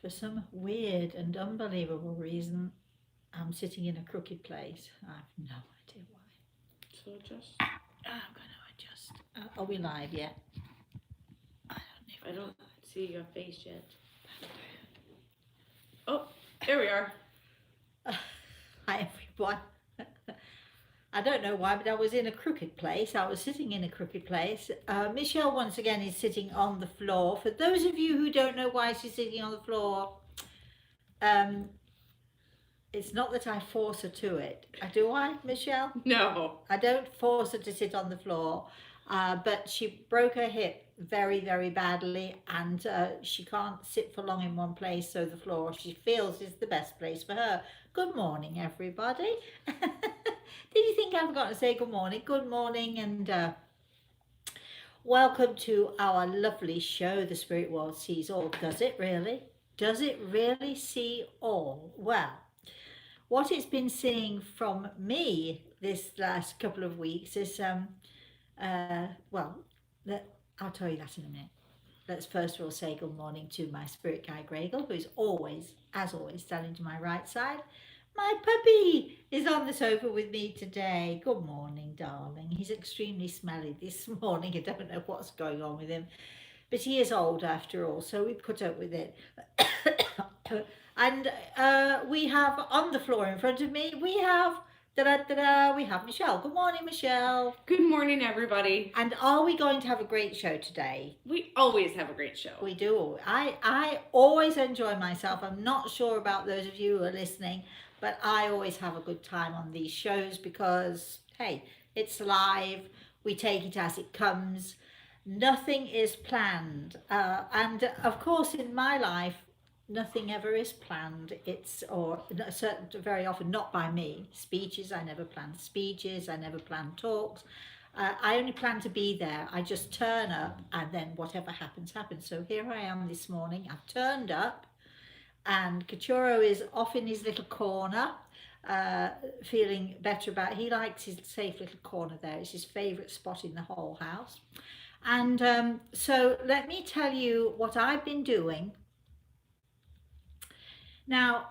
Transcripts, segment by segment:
For some weird and unbelievable reason, I'm sitting in a crooked place. I have no idea why. So just, I'm going to adjust. Are we live yet? I don't know if I we're don't live. see your face yet. Oh, there we are. Hi everyone. I don't know why, but I was in a crooked place. I was sitting in a crooked place. Michelle, once again, is sitting on the floor. For those of you who don't know why she's sitting on the floor, um, it's not that I force her to it. Do I, Michelle? No. I don't force her to sit on the floor, but she broke her hip very, very badly, and she can't sit for long in one place. So the floor she feels is the best place for her. Good morning, everybody. Did you think I forgot to say good morning? Good morning, and welcome to our lovely show, The Spirit World Sees All. Does it really? Does it really see all? Well, what it's been seeing from me this last couple of weeks is well, I'll tell you that in a minute. Let's first of all say good morning to my spirit guide Gregor, who is always, as always, standing to my right side. My puppy is on the sofa with me today. Good morning, darling. He's extremely smelly this morning. I don't know what's going on with him, but he is old after all, so we put up with it. And we have on the floor in front of me, we have we have Michelle. Good morning, Michelle. Good morning, everybody. And are we going to have a great show today? We always have a great show. We do. I always enjoy myself. I'm not sure about those of you who are listening, but I always have a good time on these shows because, hey, it's live. We take it as it comes. Nothing is planned. And of course, in my life, nothing ever is planned. It's, or certain, very often not by me. Speeches, I never plan speeches. I never plan talks. I only plan to be there. I just turn up and then whatever happens, happens. So here I am this morning. I've turned up and Kachuro is off in his little corner, feeling better about it. He likes his safe little corner there. It's his favourite spot in the whole house. And so let me tell you what I've been doing. Now,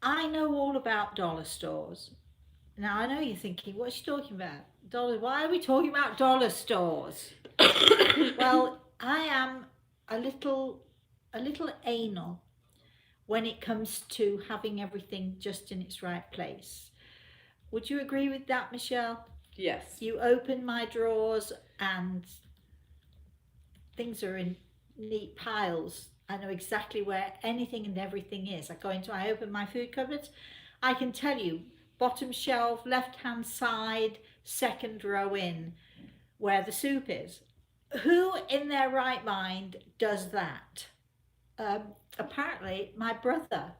I know all about dollar stores. Now, I know you're thinking, what's she talking about? Dollar, why are we talking about dollar stores? Well, I am a little anal when it comes to having everything just in its right place. Would you agree with that, Michelle? Yes. You open my drawers and things are in neat piles. I know exactly where anything and everything is. I open my food cupboards, I can tell you bottom shelf, left hand side, second row in, where the soup is. Who in their right mind does that? Apparently, my brother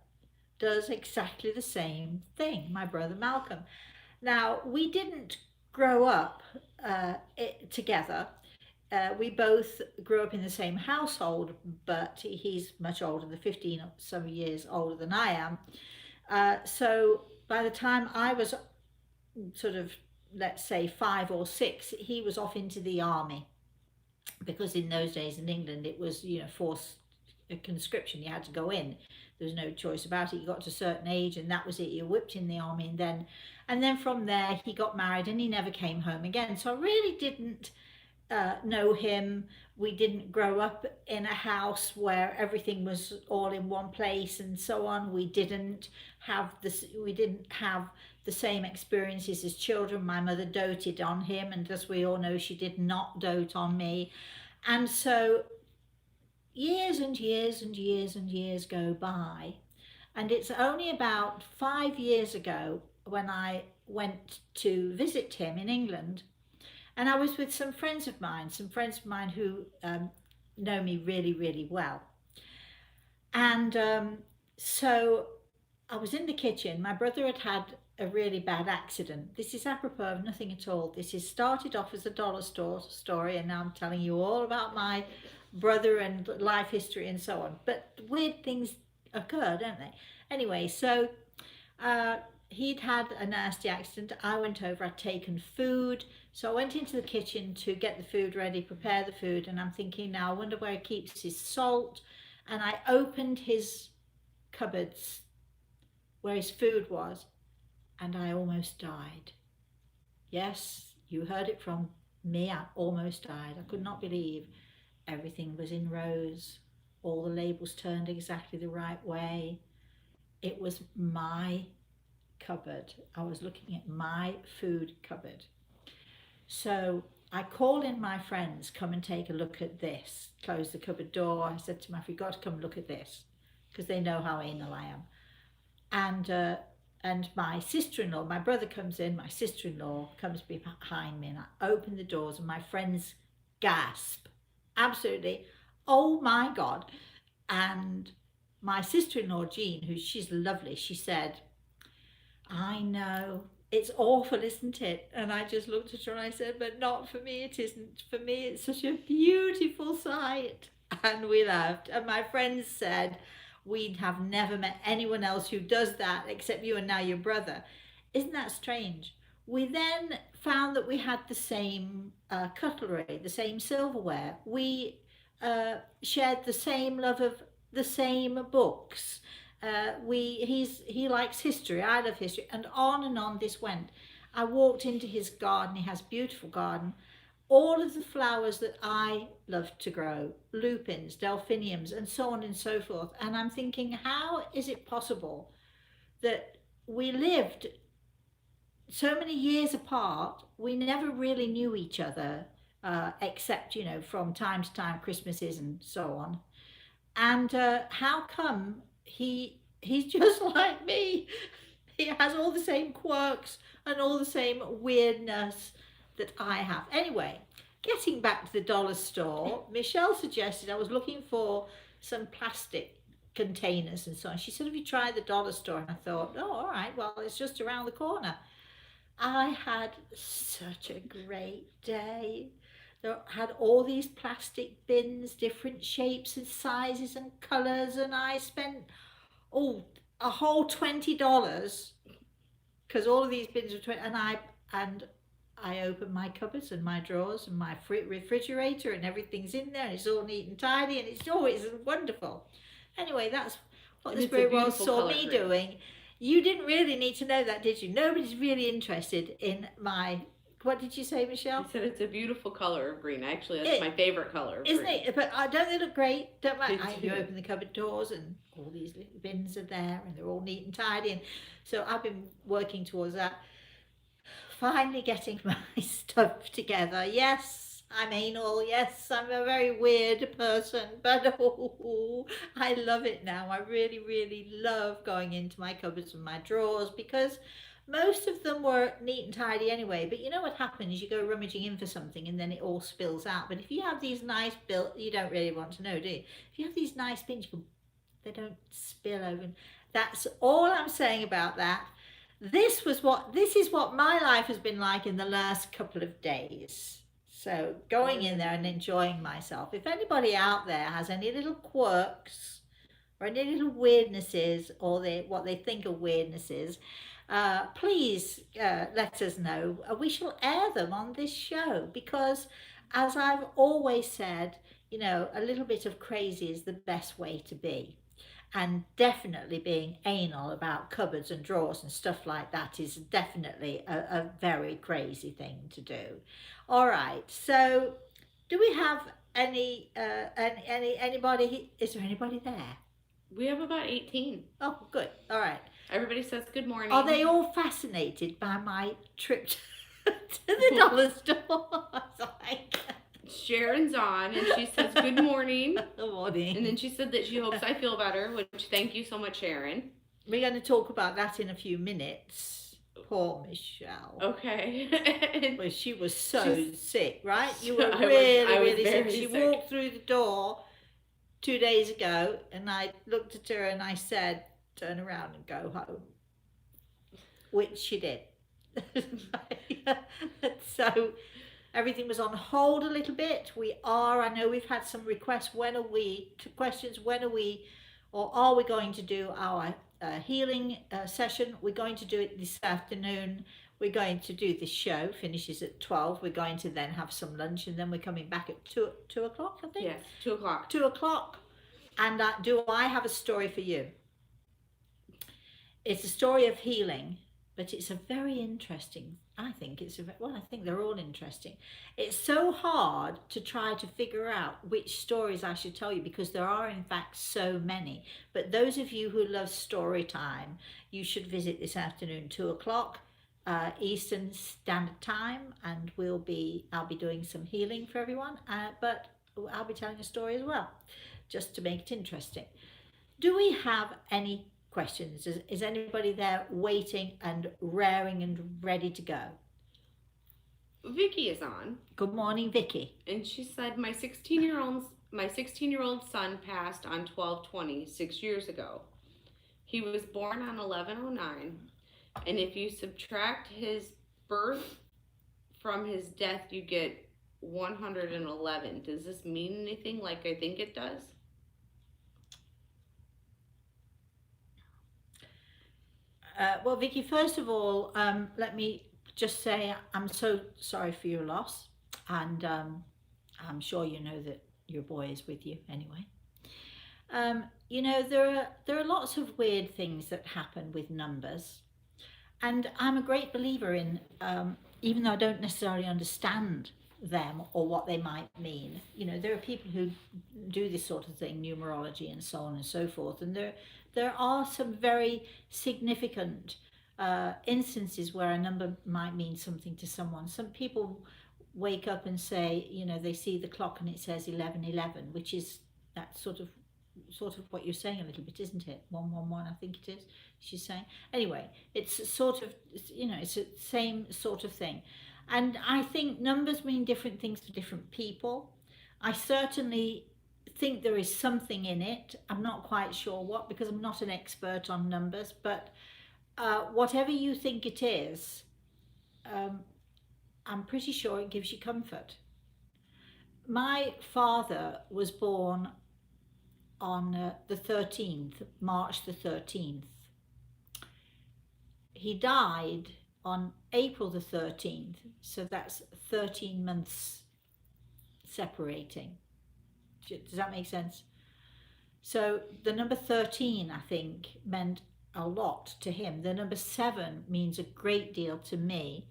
does exactly the same thing, my brother Malcolm. Now, we didn't grow up together. We both grew up in the same household, but he's much older, than 15 some years older than I am. So by the time I was sort of, let's say, 5 or 6, he was off into the army, because in those days in England it was, forced conscription. You had to go in. There was no choice about it. You got to a certain age and that was it. You were whipped in the army, and then from there he got married and he never came home again. So I really didn't know him. We didn't grow up in a house where everything was all in one place and so on. We didn't have this. We didn't have the same experiences as children. My mother doted on him, and as we all know, she did not dote on me. And so years and years and years and years go by, and it's only about 5 years ago when I went to visit him in England, and I was with some friends of mine who know me really, really well. And so I was in the kitchen. My brother had had a really bad accident. This is apropos of nothing at all. This is started off as a dollar store story, and now I'm telling you all about my brother and life history and so on. But weird things occur, don't they? Anyway, so uh, he'd had a nasty accident. I went over, I'd taken food. So I went into the kitchen to get the food ready, prepare the food, and I'm thinking, now I wonder where he keeps his salt and I opened his cupboards where his food was, and I almost died. Yes, you heard it from me. I almost died. I could not believe everything was in rows, all the labels turned exactly the right way. It was my cupboard. I was looking at my food cupboard. So I called in my friends, come and take a look at this. Closed the cupboard door. I said to them, you've got to come look at this, because they know how anal I am. And my sister-in-law, my brother comes in, my sister-in-law comes behind me, and I open the doors, and my friends gasp, absolutely, oh my God. And my sister-in-law, Jean, she's lovely, she said, I know, it's awful, isn't it? And I just looked at her and I said, but not for me, it isn't. For me, it's such a beautiful sight. And we laughed. And my friends said, we have never met anyone else who does that except you and now your brother. Isn't that strange? We then found that we had the same cutlery, the same silverware. We shared the same love of the same books. He likes history. I love history, and on this went. I walked into his garden. He has a beautiful garden. All of the flowers that I love to grow, lupins, delphiniums, and so on and so forth. And I'm thinking, how is it possible that we lived so many years apart? We never really knew each other, except, from time to time, Christmases and so on. And how come he's just like me? He has all the same quirks and all the same weirdness that I have. Anyway, getting back to the dollar store, Michelle suggested, I was looking for some plastic containers and so on. She said, have you tried the dollar store? And I thought, oh, all right, well, it's just around the corner. I had such a great day. They had all these plastic bins, different shapes and sizes and colours, and I spent a whole $20, because all of these bins were 20, and I opened my cupboards and my drawers and my refrigerator, and everything's in there, and it's all neat and tidy, and it's always wonderful. Anyway, that's what the Spirit World saw me doing. You didn't really need to know that, did you? Nobody's really interested in my... What did you say, Michelle? I said it's a beautiful color of green. Actually, that's my favorite color of isn't green. It? But don't they look great? Don't you open the cupboard doors and all these little bins are there and they're all neat and tidy. And so I've been working towards that. Finally getting my stuff together. Yes, I'm anal. Yes, I'm a very weird person. But I love it now. I really, really love going into my cupboards and my drawers, because most of them were neat and tidy anyway. But you know what happens? You go rummaging in for something and then it all spills out. But if you have these nice you don't really want to know, do you? If you have these nice bins, they don't spill over. That's all I'm saying about that. This is what my life has been like in the last couple of days. So going in there and enjoying myself. If anybody out there has any little quirks or any little weirdnesses, or what they think are weirdnesses, please let us know. We shall air them on this show, because, as I've always said, a little bit of crazy is the best way to be. And definitely being anal about cupboards and drawers and stuff like that is definitely a very crazy thing to do. All right, so do we have anybody? Is there anybody there? We have about 18. Oh, good. All right. Everybody says good morning. Are they all fascinated by my trip to the dollar store? Sharon's on, and she says good morning. Good morning. And then she said that she hopes I feel better, which thank you so much, Sharon. We're going to talk about that in a few minutes. Poor Michelle. Okay. Well, she was so sick, right? You were really sick. She walked through the door 2 days ago, and I looked at her and I said, turn around and go home. Which she did. So everything was on hold a little bit. I know we've had some requests. When are we going to do our healing session? We're going to do it this afternoon. We're going to do this show, finishes at 12. We're going to then have some lunch, and then we're coming back at 2 o'clock, I think. Yes, 2 o'clock. 2 o'clock. And do I have a story for you? It's a story of healing, but it's a very interesting. I think it's a well. I think they're all interesting. It's so hard to try to figure out which stories I should tell you because there are in fact so many. But those of you who love story time, you should visit this afternoon, 2 o'clock Eastern Standard Time, and I'll be doing some healing for everyone. But I'll be telling a story as well, just to make it interesting. Do we have any questions? Is anybody there waiting and raring and ready to go? Vicky is on, Good morning, Vicky. and she said my 16-year-old son passed on 12/20 6 years ago. He was born on 11/09, and if you subtract his birth from his death, you get 111. Does this mean anything like I think it does? Well, Vicky, first of all, let me just say I'm so sorry for your loss, and I'm sure you know that your boy is with you anyway. There are lots of weird things that happen with numbers, and I'm a great believer in, even though I don't necessarily understand them or what they might mean. There are people who do this sort of thing, numerology and so on and so forth, and there are some very significant instances where a number might mean something to someone. Some people wake up and say, they see the clock and it says 11:11, which is that sort of what you're saying a little bit, isn't it? 111, I think it is. She's saying. Anyway, it's sort of, it's the same sort of thing. And I think numbers mean different things to different people. I certainly think there is something in it. I'm not quite sure what, because I'm not an expert on numbers, but whatever you think it is, I'm pretty sure it gives you comfort. My father was born on the 13th, March the 13th. He died on April the 13th, so that's 13 months separating. Does that make sense? So the number 13, I think, meant a lot to him. The number 7 means a great deal to me.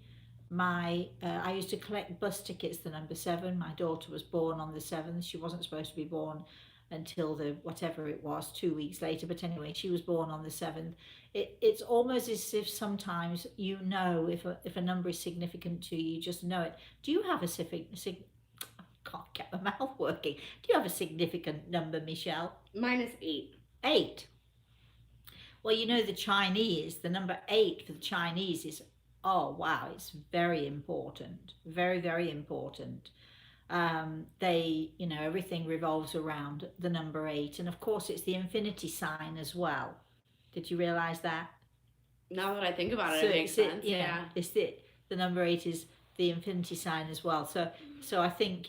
I used to collect bus tickets, the number 7. My daughter was born on the 7th. She wasn't supposed to be born until the whatever it was 2 weeks later, but anyway, she was born on the 7th. It's almost as if sometimes if a number is significant to you, you just know it. Do you have a can't get my mouth working. Do you have a significant number, Michelle? Mine is 8. 8. Well, the number 8 for the Chinese is, oh wow, it's very important, very, very important. Everything revolves around the number 8, and of course it's the infinity sign as well. Did you realize that? Now that I think about it, it makes sense. Yeah. It's the number 8 is the infinity sign as well. So I think,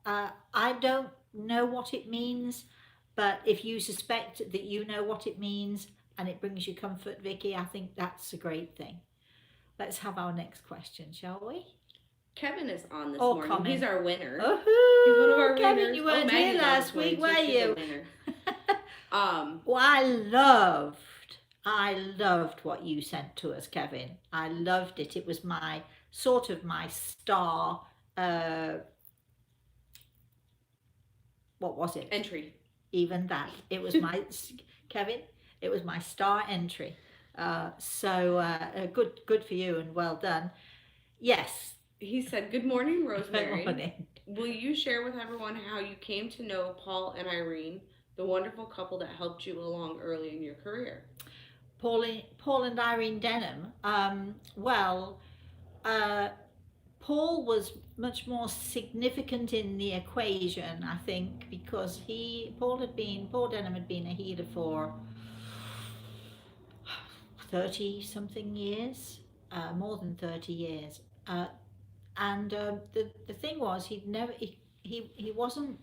I don't know what it means, but if you suspect that you know what it means and it brings you comfort, Vicky, I think that's a great thing. Let's have our next question, shall we? Kevin is on this morning. Coming. He's our winner. Oh, he's one of our Kevin, winners. you weren't here last week, were you? Well, I loved what you sent to us, Kevin. I loved it. It was my star. What was it? Entry. Even that. It was my Kevin. It was my star entry. Good for you and well done. Yes. He said, "Good morning, Rosemary. Good morning. Will you share with everyone how you came to know Paul and Irene, the wonderful couple that helped you along early in your career?" Paul and Irene Denham. Paul was much more significant in the equation, I think, because Paul Denham had been a healer for 30 something years, more than 30 years. And the thing was, he wasn't,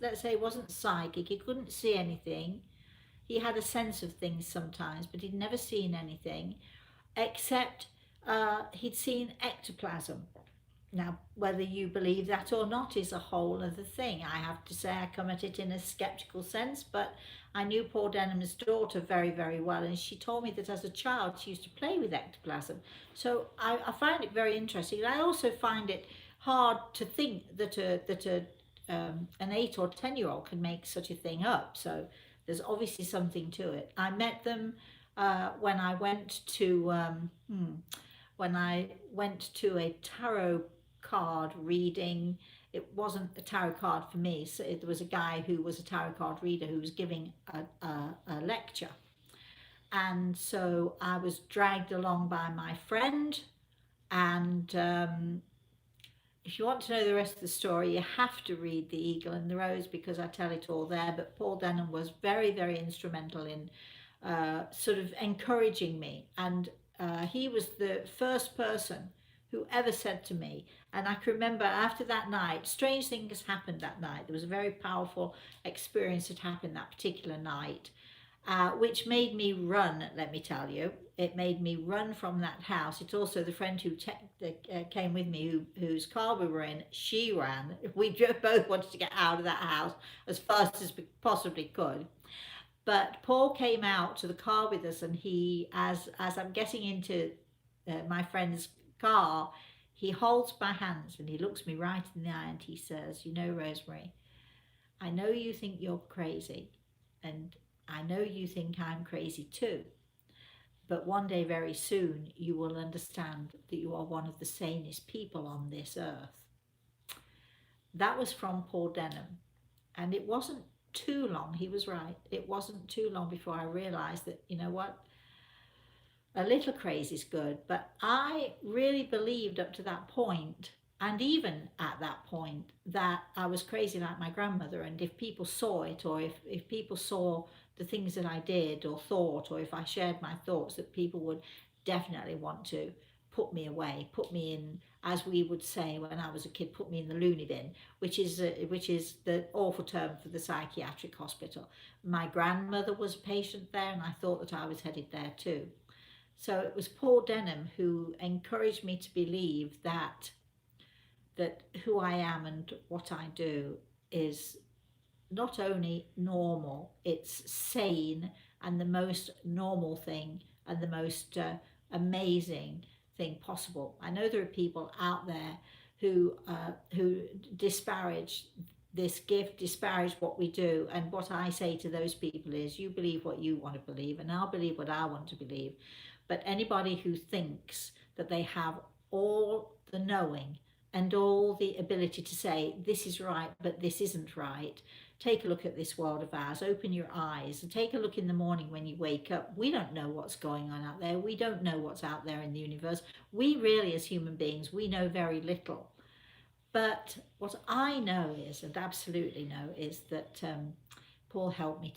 let's say, wasn't psychic. He couldn't see anything. He had a sense of things sometimes, but he'd never seen anything, except he'd seen ectoplasm. Now, whether you believe that or not is a whole other thing. I have to say, I come at it in a skeptical sense, but I knew Paul Denham's daughter very, very well, and she told me that as a child she used to play with ectoplasm. So I find it very interesting. I also find it hard to think that an 8 or 10-year-old can make such a thing up. So there's obviously something to it. I met them when I went to when I went to a tarot card reading. It wasn't a tarot card for me, so it was a guy who was a tarot card reader who was giving a lecture. And so I was dragged along by my friend. And if you want to know the rest of the story, you have to read The Eagle and the Rose because I tell it all there. But Paul Denham was very, very instrumental in sort of encouraging me. And he was the first person who ever said to me, and I can remember after that night, strange things happened that night. There was a very powerful experience that happened that particular night, which made me run, let me tell you. It made me run from that house. It's also the friend who came with me, whose car we were in, she ran. We both wanted to get out of that house as fast as we possibly could. But Paul came out to the car with us, and he, as I'm getting into my friend's car, he holds my hands and he looks me right in the eye and he says, "You know, Rosemary, I know you think you're crazy, and I know you think I'm crazy too. But one day very soon you will understand that you are one of the sanest people on this earth." That was from Paul Denham. And it wasn't too long, he was right. It wasn't too long before I realized that, you know what, a little crazy is good. But I really believed up to that point, and even at that point, that I was crazy like my grandmother. And if people saw it, or if people saw the things that I did or thought, or if I shared my thoughts, that people would definitely want to put me away, put me in, as we would say when I was a kid, put me in the loony bin, which is the awful term for the psychiatric hospital. My grandmother was a patient there, and I thought that I was headed there too. So it was Paul Denham who encouraged me to believe that who I am and what I do is not only normal, it's sane, and the most normal thing and the most amazing thing possible. I know there are people out there who disparage this gift, disparage what we do, and what I say to those people is, you believe what you want to believe, and I'll believe what I want to believe. But anybody who thinks that they have all the knowing and all the ability to say this is right but this isn't right, take a look at this world of ours, open your eyes, and take a look in the morning when you wake up. We don't know what's going on out there. We don't know what's out there in the universe. We really, as human beings, we know very little. But what I know is, and absolutely know, is that Paul helped me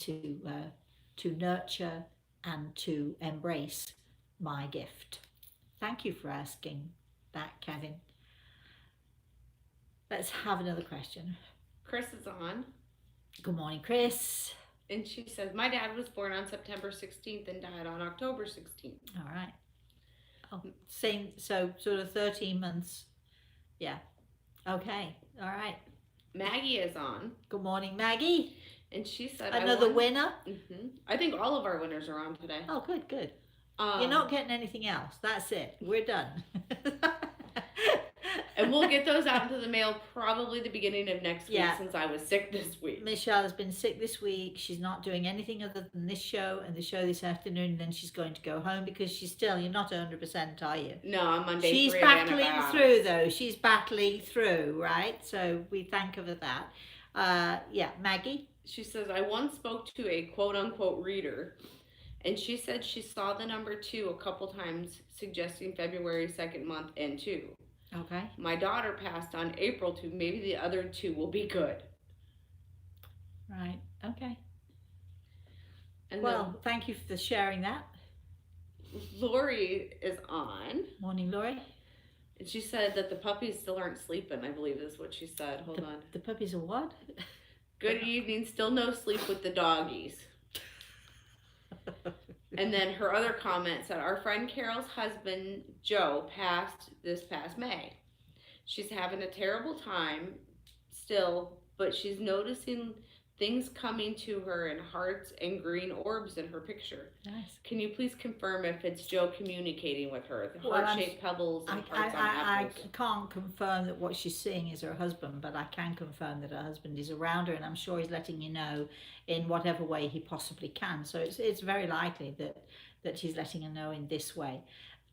to nurture and to embrace my gift. Thank you for asking that, Kevin. Let's have another question. Chris is on, Good morning, Chris. and she says, "My dad was born on September 16th and died on October 16th." All right. Oh, same. So sort of 13 months. Yeah. Okay. All right. Maggie is on, Good morning, Maggie. and she said, Another winner. I think all of our winners are on today. Oh, good, good. You're not getting anything else. That's it. We're done. And we'll get those out into the mail probably the beginning of next week, Yeah. since I was sick this week. Michelle has been sick this week. She's not doing anything other than this show and the show this afternoon. And then she's going to go home because you're not 100%, are you? No, I'm on day She's 3 of battling antibiotics. through, though. She's battling through, right? So we thank her for that. Yeah, Maggie. She says, "I once spoke to a quote-unquote reader, and she said she saw the number 2 a couple times, suggesting February 2nd month and 2. Okay. My daughter passed on April 2. Maybe the other 2 will be good." Right. Okay. And Well, thank you for sharing that. then Lori is on, Morning, Laurie. and she said that the puppies still aren't sleeping, I believe is what she said. Hold on. The puppies are what? Good evening, still no sleep with the doggies. And then her other comment said, "Our friend Carol's husband, Joe, passed this past May. She's having a terrible time still, but she's noticing things coming to her in hearts and green orbs in her picture. Nice. Can you please confirm if it's Joe communicating with her? The Well, heart-shaped pebbles and hearts on I apples. can't confirm that what she's seeing is her husband, but I can confirm that her husband is around her, and I'm sure he's letting you know in whatever way he possibly can. So it's very likely that he's letting her know in this way.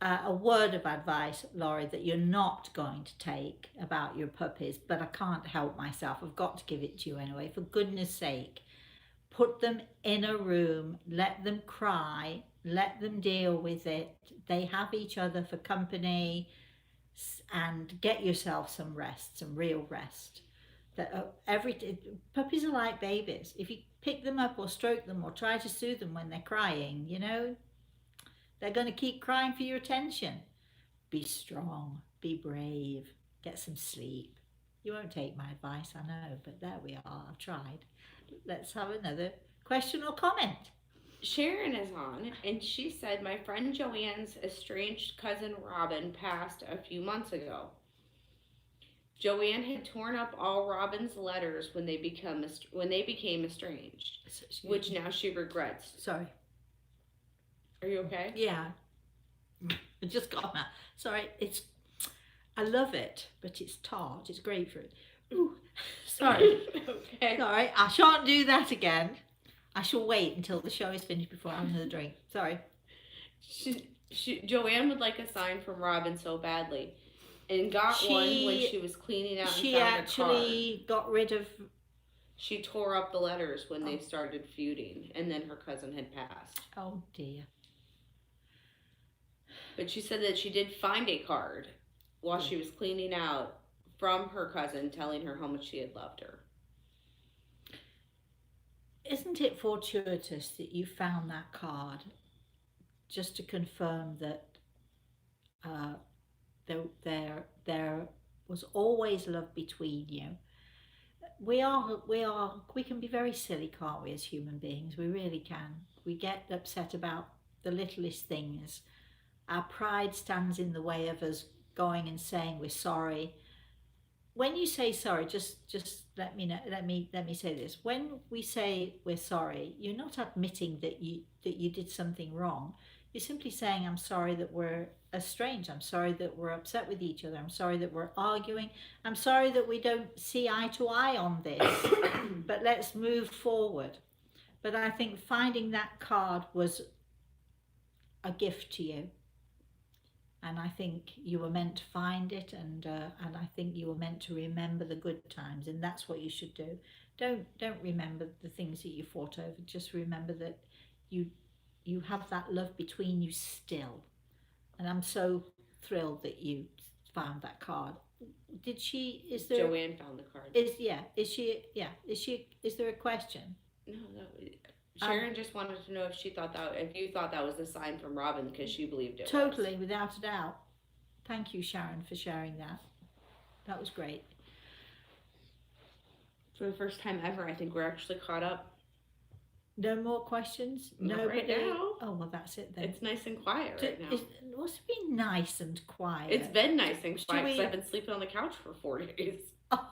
A word of advice, Laurie, that you're not going to take about your puppies, but I can't help myself. I've got to give it to you anyway. For goodness sake, put them in a room, let them cry, let them deal with it. They have each other for company, and get yourself some rest, some real rest. That puppies are like babies. If you pick them up or stroke them or try to soothe them when they're crying, they're going to keep crying for your attention. Be strong, be brave, get some sleep. You won't take my advice, I know, but there we are. I've tried. Let's have another question or comment. Sharon is on, and she said, my friend Joanne's estranged cousin Robin passed a few months ago. Joanne had torn up all Robin's letters when they became estranged, which now she regrets. Sorry. Are you okay? Yeah. I just got that. Sorry, I love it, but it's tart. It's grapefruit. Ooh, sorry. Okay. Sorry, I shan't do that again. I shall wait until the show is finished before I have another drink. Sorry. Joanne would like a sign from Robin so badly, and got one when she was cleaning out and She found actually got rid of. She tore up the letters when they started feuding, and then her cousin had passed. Oh dear. But she said that she did find a card while she was cleaning out from her cousin telling her how much she had loved her. Isn't it fortuitous that you found that card just to confirm that there was always love between you? We can be very silly, can't we, as human beings? We really can. We get upset about the littlest things. Our pride stands in the way of us going and saying we're sorry. When you say sorry, just let me know, let me say this. When we say we're sorry, you're not admitting that you did something wrong. You're simply saying, I'm sorry that we're estranged. I'm sorry that we're upset with each other. I'm sorry that we're arguing. I'm sorry that we don't see eye to eye on this. But let's move forward. But I think finding that card was a gift to you. And I think you were meant to find it, and I think you were meant to remember the good times, and that's what you should do. Don't remember the things that you fought over. Just remember that you have that love between you still. And I'm so thrilled that you found that card. Is there? Joanne found the card. Is there a question? No. Sharon just wanted to know if you thought that was a sign from Robin because she believed it. Totally, without a doubt. Thank you, Sharon, for sharing that. That was great. For the first time ever, I think we're actually caught up. No more questions? Not right now. Oh, well, that's it then. It's nice and quiet right now. What's been nice and quiet? It's been nice and quiet because I've been sleeping on the couch for 4 days. Oh.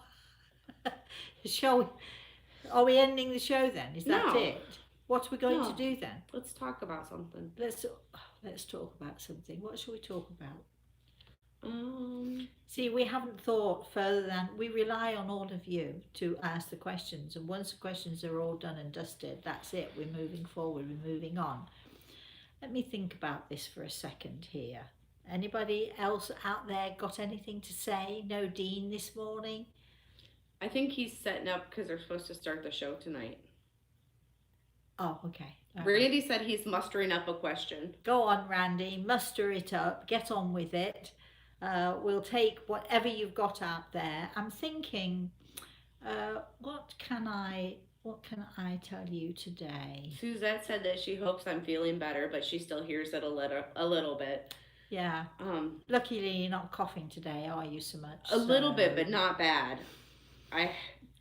Are we ending the show then? Is that it? What are we going to do then? Let's talk about something. Let's talk about something. What shall we talk about? See, we haven't thought further than we rely on all of you to ask the questions, and once the questions are all done and dusted, that's it. We're moving forward. We're moving on. Let me think about this for a second here. Anybody else out there got anything to say? No Dean this morning? I think he's setting up because they're supposed to start the show tonight. Oh, okay. Randy said he's mustering up a question. Go on, Randy. Muster it up. Get on with it. We'll take whatever you've got out there. I'm thinking, what can I tell you today? Suzette said that she hopes I'm feeling better, but she still hears it a little bit. Yeah. Luckily, you're not coughing today, are you, so much? A little bit, but not bad. I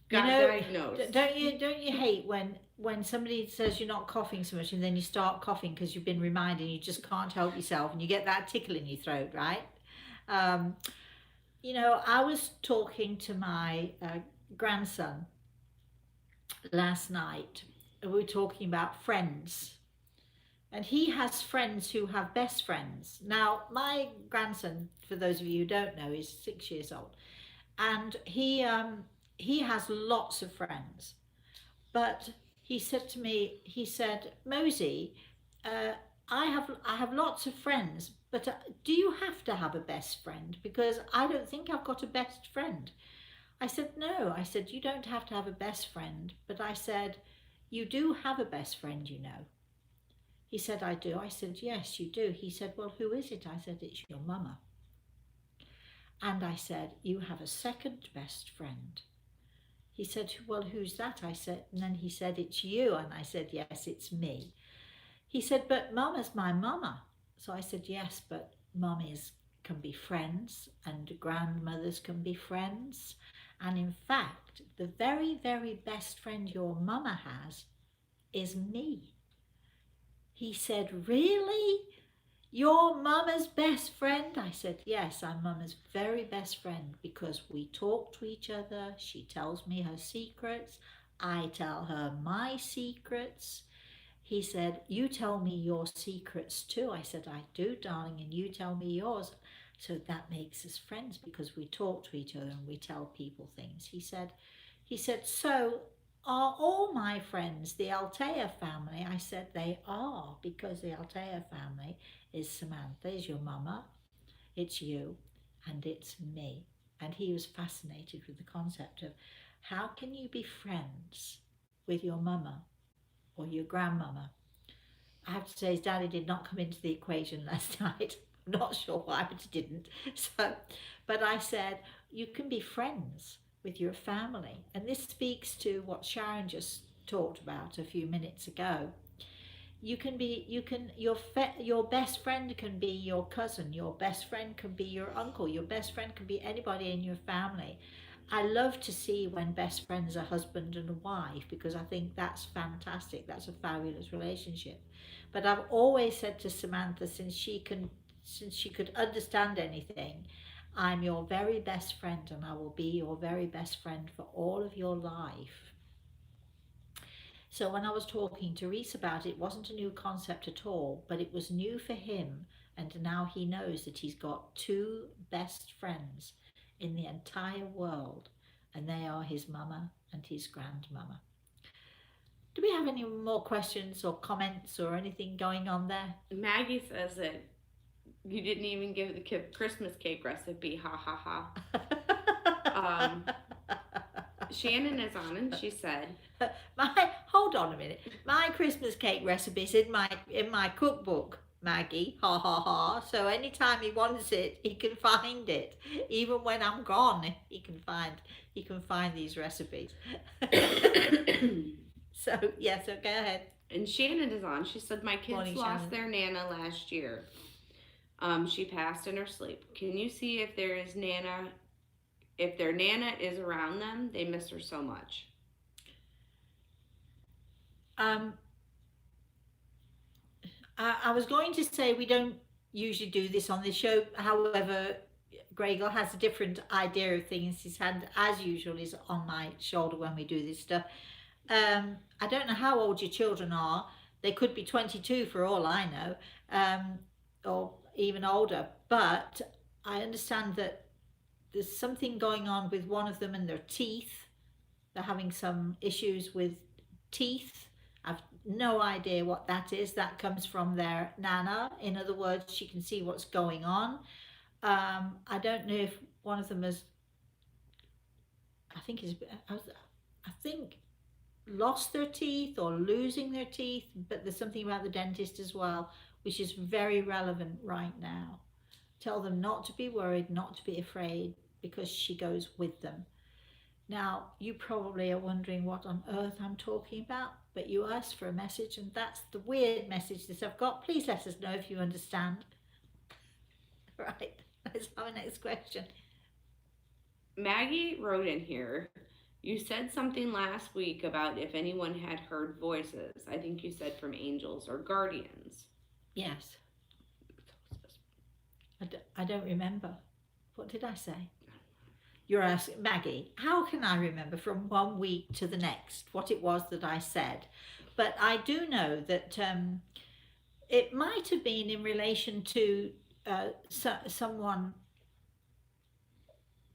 got diagnosed. Don't you hate when somebody says you're not coughing so much and then you start coughing because you've been reminded and you just can't help yourself and you get that tickle in your throat, right? I was talking to my grandson last night. We were talking about friends. And he has friends who have best friends. Now, my grandson, for those of you who don't know, is 6 years old. And he has lots of friends. But he said to me, he said, Mosey, uh, I have lots of friends, but do you have to have a best friend? Because I don't think I've got a best friend. I said, no. I said, you don't have to have a best friend. But I said, you do have a best friend, you know. He said, I do. I said, yes, you do. He said, well, who is it? I said, it's your mama. And I said, you have a second best friend. He said, well, who's that? I said, and then he said, it's you. And I said, yes, it's me. He said, but mama's my mama. So I said, yes, but mummies can be friends and grandmothers can be friends. And in fact, the very, very best friend your mama has is me. He said, really? Your mama's best friend? I said, yes, I'm mama's very best friend because we talk to each other. She tells me her secrets. I tell her my secrets. He said, you tell me your secrets too. I said, I do, darling, and you tell me yours. So that makes us friends because we talk to each other and we tell people things. He said, so are all my friends the Altea family? I said, they are, because the Altea family is Samantha, is your mama, it's you, and it's me. And he was fascinated with the concept of how can you be friends with your mama or your grandmama. I have to say his daddy did not come into the equation last night. I'm not sure why, but he didn't. So, but I said, you can be friends with your family. And this speaks to what Sharon just talked about a few minutes ago. Your best friend can be your cousin, your best friend can be your uncle, your best friend can be anybody in your family. I love to see when best friends are husband and wife because I think that's fantastic. That's a fabulous relationship. But I've always said to Samantha, since she could understand anything, I'm your very best friend and I will be your very best friend for all of your life. So when I was talking to Reese about it, it wasn't a new concept at all, but it was new for him. And now he knows that he's got two best friends in the entire world, and they are his mama and his grandmama. Do we have any more questions or comments or anything going on there? Maggie says that you didn't even give the Christmas cake recipe. Ha ha ha. Um, Shannon is on and she said, My hold on a minute. My Christmas cake recipe's in my cookbook, Maggie. Ha ha ha. So anytime he wants it, he can find it. Even when I'm gone, he can find these recipes. So yeah, so go ahead. and Shannon is on. She said, my kids Morning, lost Shannon. their Nana last year. She passed in her sleep. Can you see if there is Nana, if their Nana is around them? They miss her so much. Um, I was going to say we don't usually do this on the show. However, Gregor has a different idea of things. His hand, as usual, is on my shoulder when we do this stuff. I don't know how old your children are. They could be 22 for all I know, or even older. But I understand that there's something going on with one of them and their teeth. They're having some issues with teeth. I've no idea what that is. That comes from their nana. In other words, she can see what's going on. I don't know if one of them is. I think is. I think lost their teeth or losing their teeth, but there's something about the dentist as well, which is very relevant right now. Tell them not to be worried, not to be afraid, because she goes with them. Now, you probably are wondering what on earth I'm talking about, but you asked for a message, and that's the weird message that I've got. Please let us know if you understand. Right, let's have a next question. Maggie wrote in here, you said something last week about if anyone had heard voices. I think you said from angels or guardians. Yes, I don't remember. What did I say? You're asking, Maggie, how can I remember from one week to the next what it was that I said? But I do know that it might have been in relation to someone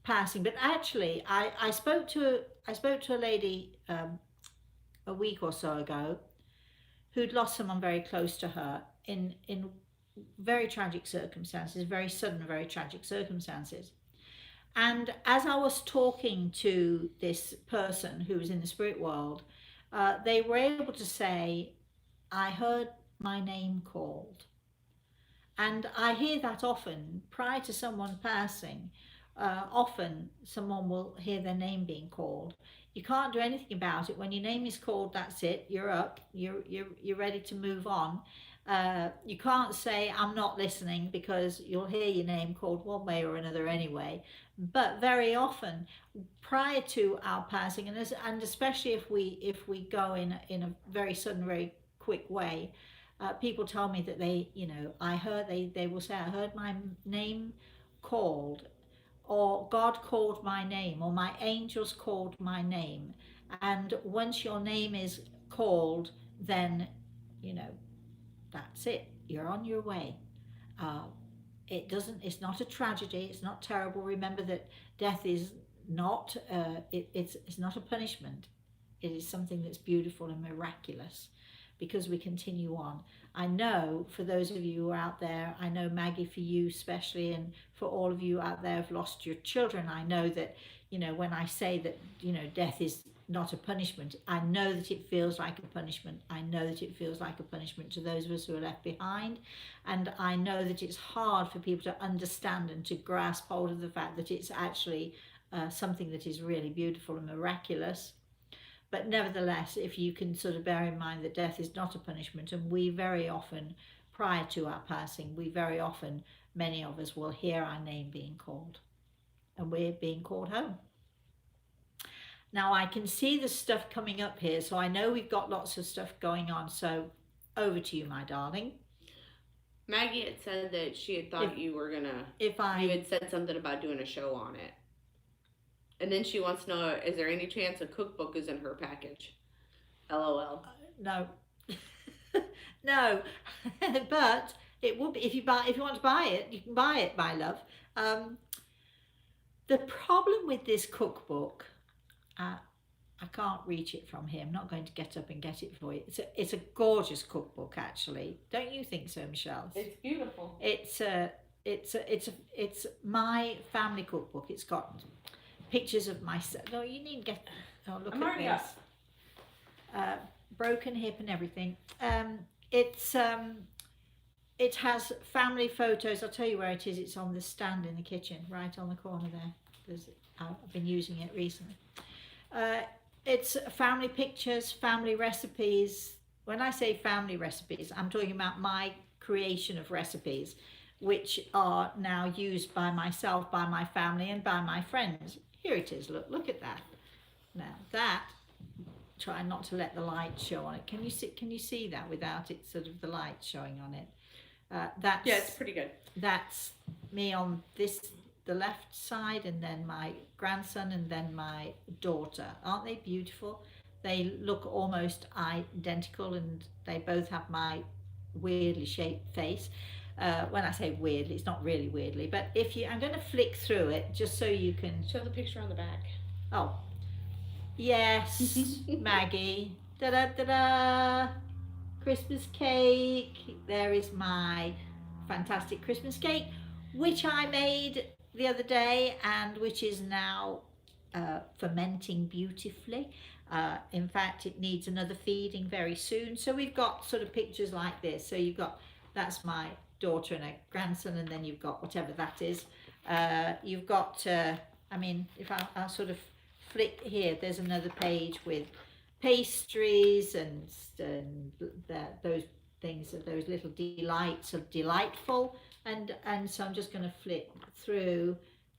passing, but actually, I spoke to a lady a week or so ago who'd lost someone very close to her in very tragic circumstances, very sudden, very tragic circumstances. And as I was talking to this person who was in the spirit world, they were able to say, I heard my name called. And I hear that often prior to someone passing. Often someone will hear their name being called. You can't do anything about it. When your name is called, that's it. You're up. You're ready to move on. You can't say I'm not listening because you'll hear your name called one way or another anyway. But very often, prior to our passing, and especially if we go in a very sudden, very quick way, people tell me that I heard, they will say, I heard my name called, or God called my name, or my angels called my name. And once your name is called, then, you know, that's it. You're on your way. Uh, it's not a tragedy. It's not terrible. Remember that death is not, it's not a punishment. It is something that's beautiful and miraculous because we continue on. I know for those of you who are out there, I know Maggie, for you especially, and for all of you out there who've lost your children, I know that, when I say that, death is not a punishment, I know that it feels like a punishment. I know that it feels like a punishment to those of us who are left behind. And I know that it's hard for people to understand and to grasp hold of the fact that it's actually something that is really beautiful and miraculous. But nevertheless, if you can sort of bear in mind that death is not a punishment, and we very often, prior to our passing, many of us will hear our name being called, and we're being called home. Now I can see the stuff coming up here, so I know we've got lots of stuff going on. So over to you, my darling. Maggie had said that she had thought If you were gonna. if You I had said something about doing a show on it, and then she wants to know: is there any chance a cookbook is in her package? LOL. no no, but it will be if you want to buy it, you can buy it, my love. Um, the problem with this cookbook, uh, I can't reach it from here. I'm not going to get up and get it for you. It's a gorgeous cookbook, actually. Don't you think so, Michelle? It's beautiful. It's my family cookbook. It's got pictures of myself. No, you need to get. Oh, look I'm at already this. up. Broken hip and everything. It's it has family photos. I'll tell you where it is. It's on the stand in the kitchen, right on the corner there. I've been using it recently. Uh, it's family pictures, family recipes. When I say family recipes, I'm talking about my creation of recipes, which are now used by myself, by my family, and by my friends. Here it is. Look at that. Now that, try not to let the light show on it. Can you see that without it sort of the light showing on it? That's Yeah, it's pretty good. That's me on the left side, and then my grandson, and then my daughter. Aren't they beautiful? They look almost identical, and they both have my weirdly shaped face. When I say weirdly, it's not really weirdly, but I'm going to flick through it just so you can. Show the picture on the back. Oh, yes, Maggie. Da da da da. Christmas cake. There is my fantastic Christmas cake, which I made the other day and which is now fermenting beautifully. In fact, it needs another feeding very soon. So we've got sort of pictures like this. So that's my daughter and a grandson, and then you've got whatever that is. You've got, if I'll sort of flick here, there's another page with pastries and those things, those little delights of delightful, and so I'm just going to flip through.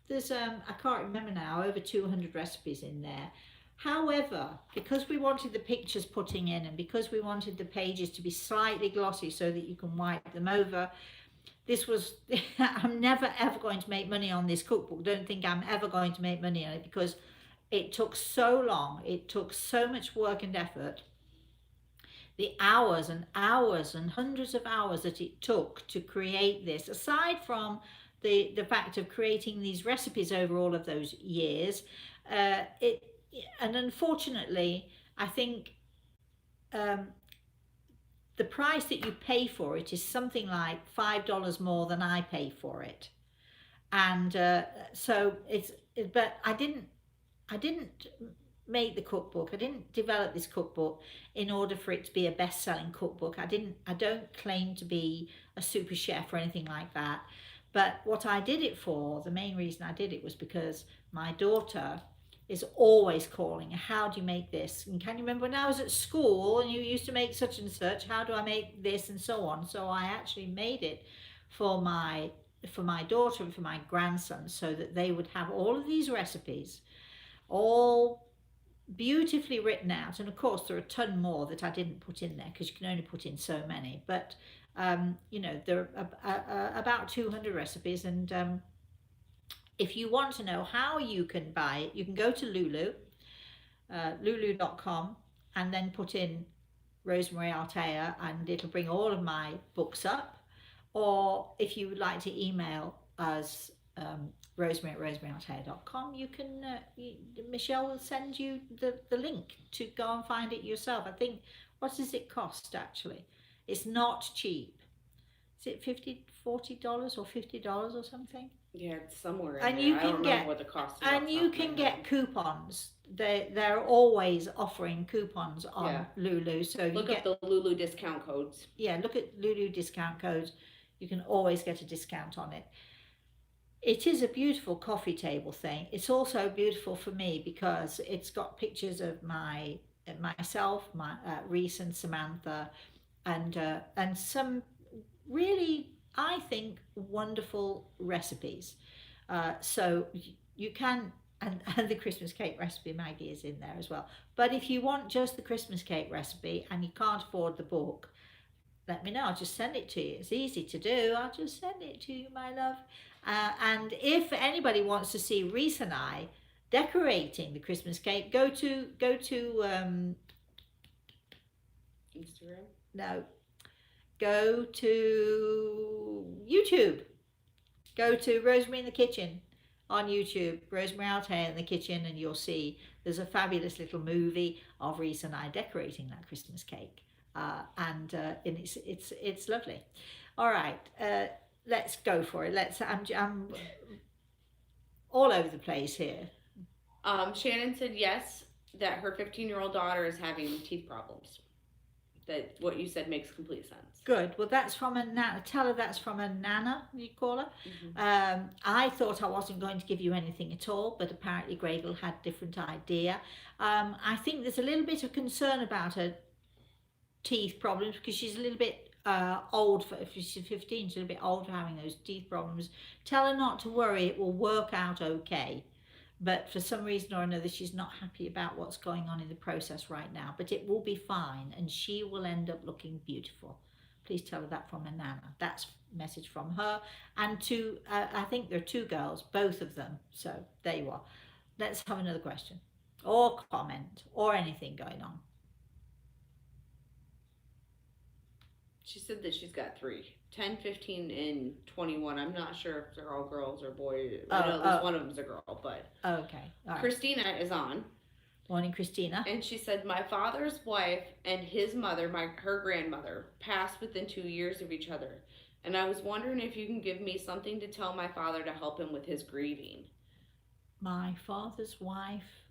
There's I can't remember now, over 200 recipes in there. However, because we wanted the pictures putting in, and because we wanted the pages to be slightly glossy so that you can wipe them over, this was I'm never ever going to make money on this cookbook. Don't think I'm ever going to make money on it because it took so long. It took so much work and effort. The hours and hours and hundreds of hours that it took to create this, aside from the fact of creating these recipes over all of those years, it and unfortunately, I think um, the price that you pay for it is something like $5 more than I pay for it, and so But I didn't make the cookbook. I didn't develop this cookbook in order for it to be a best-selling cookbook. I don't claim to be a super chef or anything like that. But what I did it for, the main reason I did it was because my daughter is always calling, how do you make this? And can you remember when I was at school and you used to make such and such? How do I make this and so on? So I actually made it for my daughter and for my grandson so that they would have all of these recipes all beautifully written out. And of course, there are a ton more that I didn't put in there because you can only put in so many. But there are about 200 recipes. And if you want to know how you can buy it, you can go to lulu.com, and then put in Rosemary Altea, and it'll bring all of my books up. Or if you would like to email us, Rosemary at rosemaryantea.com, you can, Michelle will send you the link to go and find it yourself. I think, what does it cost actually? It's not cheap. Is it $40 or $50 or something? Yeah, it's somewhere in And there. you I don't can remember get, what the cost is off and the you top of my can head. get coupons. They're always offering coupons on Yeah. Lulu. So Look you up get, the Lulu discount codes. yeah, look at Lulu discount codes. You can always get a discount on it. It is a beautiful coffee table thing. It's also beautiful for me because it's got pictures of myself, my Reese and Samantha, and some really, I think, wonderful recipes. So you can, and the Christmas cake recipe, Maggie, is in there as well. But if you want just the Christmas cake recipe and you can't afford the book, let me know. I'll just send it to you. It's easy to do. I'll just send it to you, my love. And if anybody wants to see Reese and I decorating the Christmas cake, go to Instagram. no, go to YouTube. Go to Rosemary in the Kitchen on YouTube, Rosemary Altea in the Kitchen, and you'll see there's a fabulous little movie of Reese and I decorating that Christmas cake. And it's lovely. All right, let's go for it. I'm all over the place here. Shannon said yes, that her 15-year-old daughter is having teeth problems. That what you said makes complete sense. Good. Well, that's from a nana. Tell her that's from a nana, you call her. Mm-hmm. I thought I wasn't going to give you anything at all, but apparently Gradle had a different idea. I think there's a little bit of concern about her teeth problems because she's a little bit old for, if she's 15, she's a little bit old for having those teeth problems. Tell her not to worry, it will work out okay. But for some reason or another, she's not happy about what's going on in the process right now. But it will be fine, and she will end up looking beautiful. Please tell her that from a nana. That's a message from her. And to, I think there are two girls, both of them. So there you are. Let's have another question or comment or anything going on. She said that she's got 3. 10, 15, and 21. I'm not sure if they're all girls or boys. I know at least one of them's a girl, but Okay. All right. Christina is on. Morning, Christina. And she said, my father's wife and his mother, her grandmother, passed within 2 years of each other. And I was wondering if you can give me something to tell my father to help him with his grieving. My father's wife.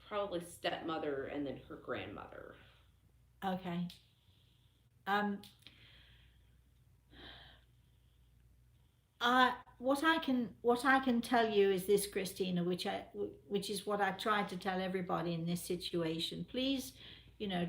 Probably stepmother and then her grandmother. Okay. What I can tell you is this, Christina, which is what I try to tell everybody in this situation. Please,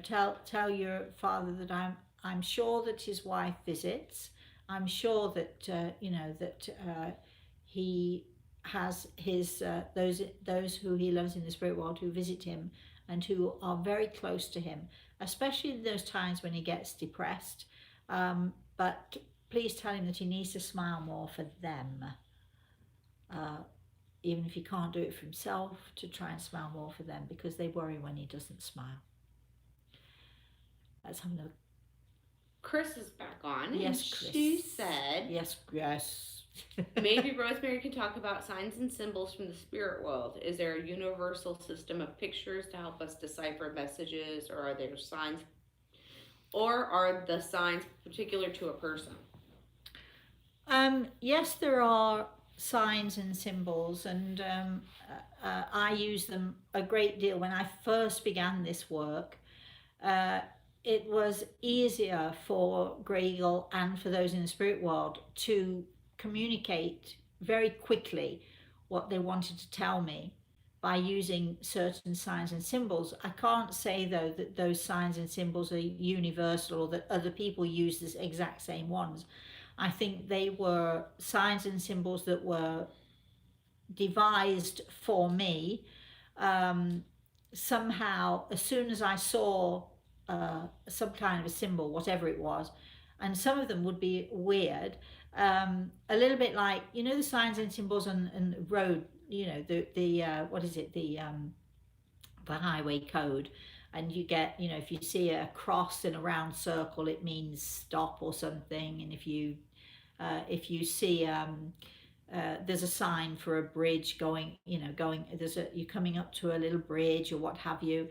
tell your father that I'm sure that his wife visits. I'm sure that he has his those who he loves in the spirit world who visit him and who are very close to him, especially in those times when he gets depressed. But please tell him that he needs to smile more for them. Uh, Even if he can't do it for himself, to try and smile more for them because they worry when he doesn't smile. Let's have another. Chris is back on, and Yes, she Chris. said, Yes, yes. maybe Rosemary can talk about signs and symbols from the spirit world. Is there a universal system of pictures to help us decipher messages, or are there signs, or are the signs particular to a person? Yes, there are signs and symbols, and I use them a great deal. When I first began this work, uh, it was easier for Grey Eagle and for those in the spirit world to communicate very quickly what they wanted to tell me by using certain signs and symbols. I can't say though that those signs and symbols are universal or that other people use the exact same ones. I think they were signs and symbols that were devised for me. Um, Somehow, as soon as I saw some kind of a symbol, whatever it was, and some of them would be weird, a little bit like the signs and symbols on road. The what is it, the highway code, and you get, if you see a cross in a round circle, it means stop or something, and if you see there's a sign for a bridge going, you're coming up to a little bridge or what have you.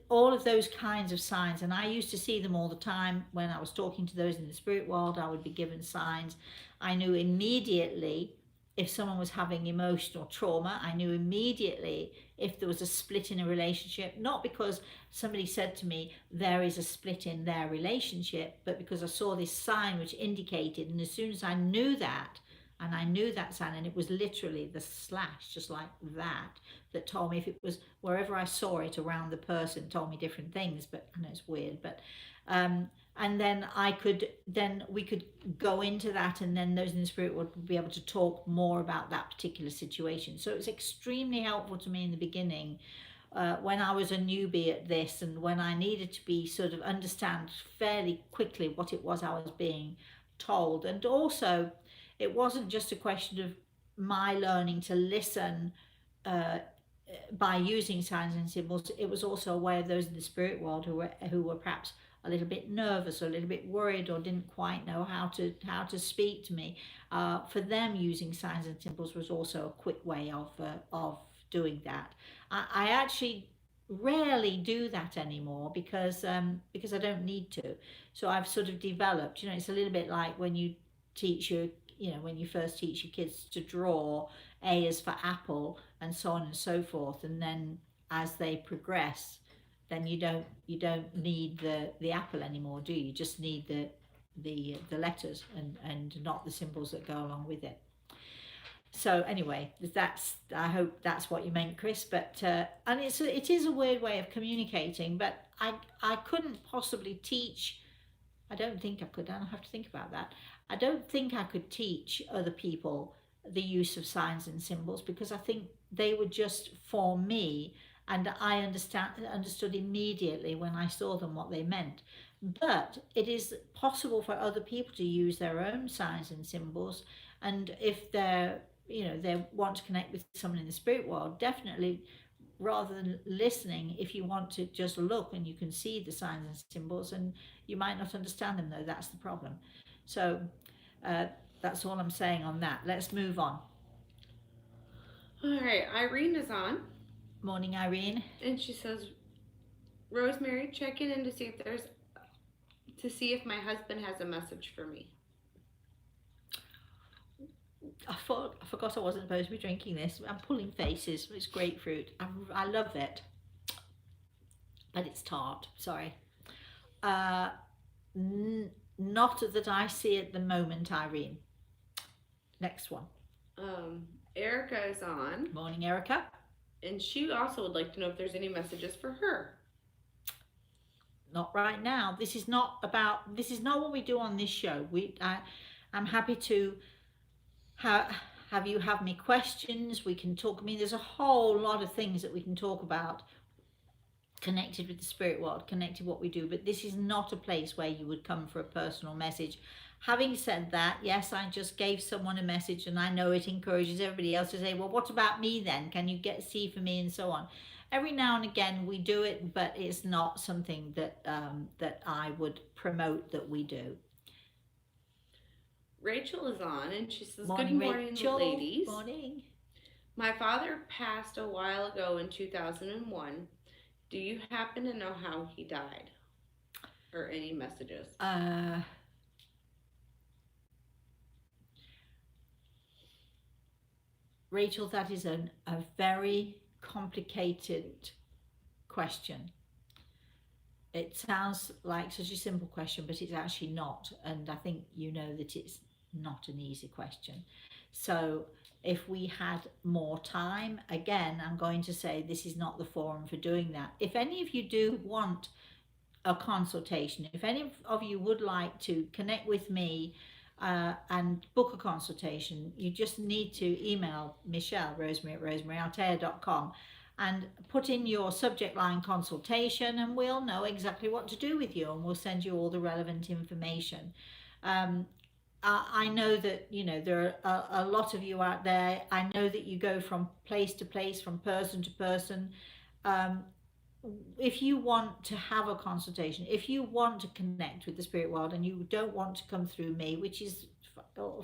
All of those kinds of signs, and I used to see them all the time when I was talking to those in the spirit world. I would be given signs. I knew immediately if someone was having emotional trauma. I knew immediately if there was a split in a relationship, not because somebody said to me there is a split in their relationship, but because I saw this sign which indicated, and as soon as I knew that, and I knew that sign, and it was literally the slash, just like that, that told me if it was wherever I saw it around the person, told me different things. But I know it's weird, but and then we could go into that, and then those in the spirit would be able to talk more about that particular situation. So it was extremely helpful to me in the beginning, when I was a newbie at this, and when I needed to be sort of understand fairly quickly what it was I was being told. And also, it wasn't just a question of my learning to listen uh, by using signs and symbols. It was also a way of those in the spirit world who were perhaps a little bit nervous or a little bit worried or didn't quite know how to speak to me. For them, using signs and symbols was also a quick way of doing that. I actually rarely do that anymore because I don't need to. So I've sort of developed. It's a little bit like when you teach your when you first teach your kids to draw. A is for apple, and so on and so forth, and then as they progress, then you don't need the apple anymore, do you? Just need the letters, and not the symbols that go along with it. So anyway, that's, I hope that's what you meant, Chris. But and it is a weird way of communicating, but I couldn't possibly teach. I don't think I could. I have to think about that. I don't think I could teach other people the use of signs and symbols because I think they were just for me, and I understood immediately when I saw them what they meant. But it is possible for other people to use their own signs and symbols, and if they want to connect with someone in the spirit world, definitely, rather than listening, if you want to just look and you can see the signs and symbols, and you might not understand them though, that's the problem. So uh, that's all I'm saying on that. Let's move on. All right, Irene is on, Morning, Irene. and she says, Rosemary, checking in to see if my husband has a message for me. I forgot I wasn't supposed to be drinking this. I'm pulling faces. It's grapefruit. I love it, but it's tart. Sorry. uh, Not that I see at the moment, Irene. Next one. Erica is on, Morning, Erica. and she also would like to know if there's any messages for her. Not right now. This is not what we do on this show. I'm happy to have you have me questions. We can talk. I mean, there's a whole lot of things that we can talk about connected with the spirit world, connected what we do, but this is not a place where you would come for a personal message. Having said that, yes, I just gave someone a message, and I know it encourages everybody else to say, well, what about me then? Can you get see for me and so on? Every now and again we do it, but it's not something that that I would promote that we do. Rachel is on and she says, "Good Morning, morning, Rachel. ladies. Morning. My father passed a while ago in 2001. Do you happen to know how he died or any messages?" Rachel, that is a very complicated question. It sounds like such a simple question, but it's actually not. And I think you know that it's not an easy question. So, if we had more time, again, I'm going to say this is not the forum for doing that. If any of you do want a consultation, if any of you would like to connect with me and book a consultation, you just need to email Michelle, Rosemary at rosemaryaltea.com, and put in your subject line consultation, and we'll know exactly what to do with you, and we'll send you all the relevant information. Um, I know that there are a lot of you out there. I know that you go from place to place, from person to person. Um, if you want to have a consultation, if you want to connect with the spirit world and you don't want to come through me, which is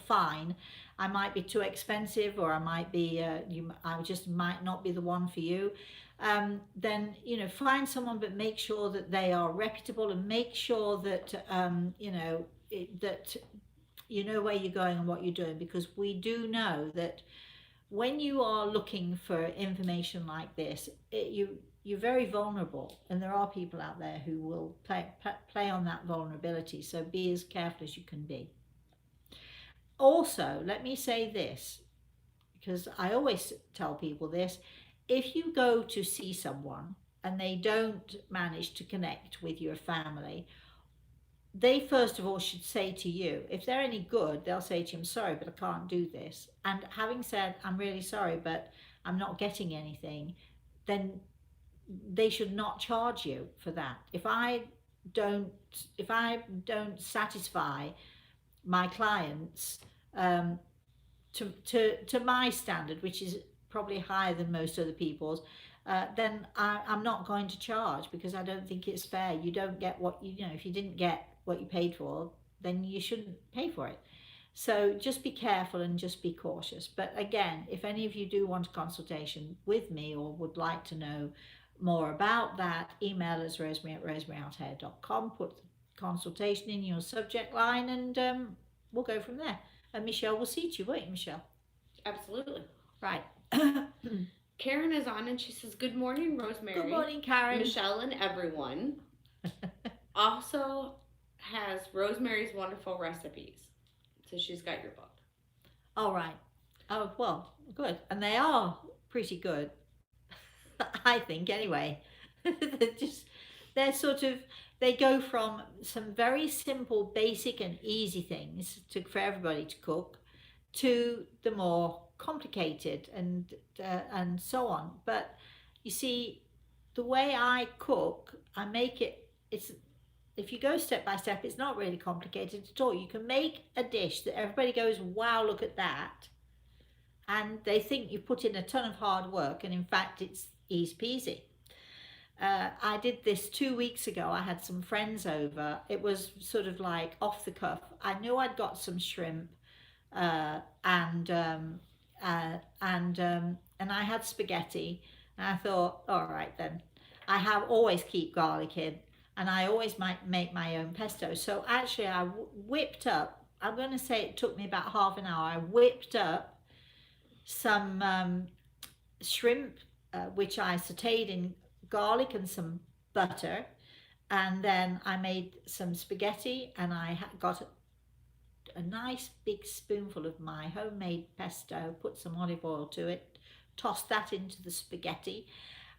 fine, I might be too expensive, or I might be, I just might not be the one for you. Then find someone, but make sure that they are reputable, and make sure that that you know where you're going and what you're doing, because we do know that when you are looking for information like this, you're very vulnerable, and there are people out there who will play on that vulnerability. So be as careful as you can be. Also, let me say this, because I always tell people this: if you go to see someone and they don't manage to connect with your family, they first of all should say to you, if they're any good, they'll say to you, I'm sorry, but I can't do this. And having said, I'm really sorry, but I'm not getting anything, then they should not charge you for that. Don't if I don't satisfy my clients um, to my standard, which is probably higher than most other people's, then I'm not going to charge, because I don't think it's fair. You don't get what if you didn't get what you paid for, then you shouldn't pay for it. So just be careful and just be cautious. But again, if any of you do want a consultation with me or would like to know more about that, email us rosemary at rosemaryaltea.com, put consultation in your subject line, and we'll go from there. And Michelle will see to you, won't you, Michelle? Absolutely. Right. Karen is on and she says, "Good morning, Rosemary. Good morning, Karen. Michelle and everyone." Also has Rosemary's Wonderful Recipes. So she's got your book. All right. Oh, well, good. And they are pretty good, I think, anyway. They're sort of, they go from some very simple, basic, and easy things for everybody to cook, to the more complicated and so on. But you see, the way I cook, I make it. It's if you go step by step, it's not really complicated at all. You can make a dish that everybody goes, "Wow, look at that," and they think you put in a ton of hard work, and in fact, it's easy peasy. I did this 2 weeks ago. I had some friends over. It was sort of like off the cuff. I knew I'd got some shrimp, uh, and and I had spaghetti, and I thought, all right then. I have always keep garlic in, and I always might make my own pesto. So actually, I whipped up. I'm going to say it took me about half an hour. I whipped up some shrimp, which I sautéed in garlic and some butter, and then I made some spaghetti, and I got a nice big spoonful of my homemade pesto, put some olive oil to it, tossed that into the spaghetti,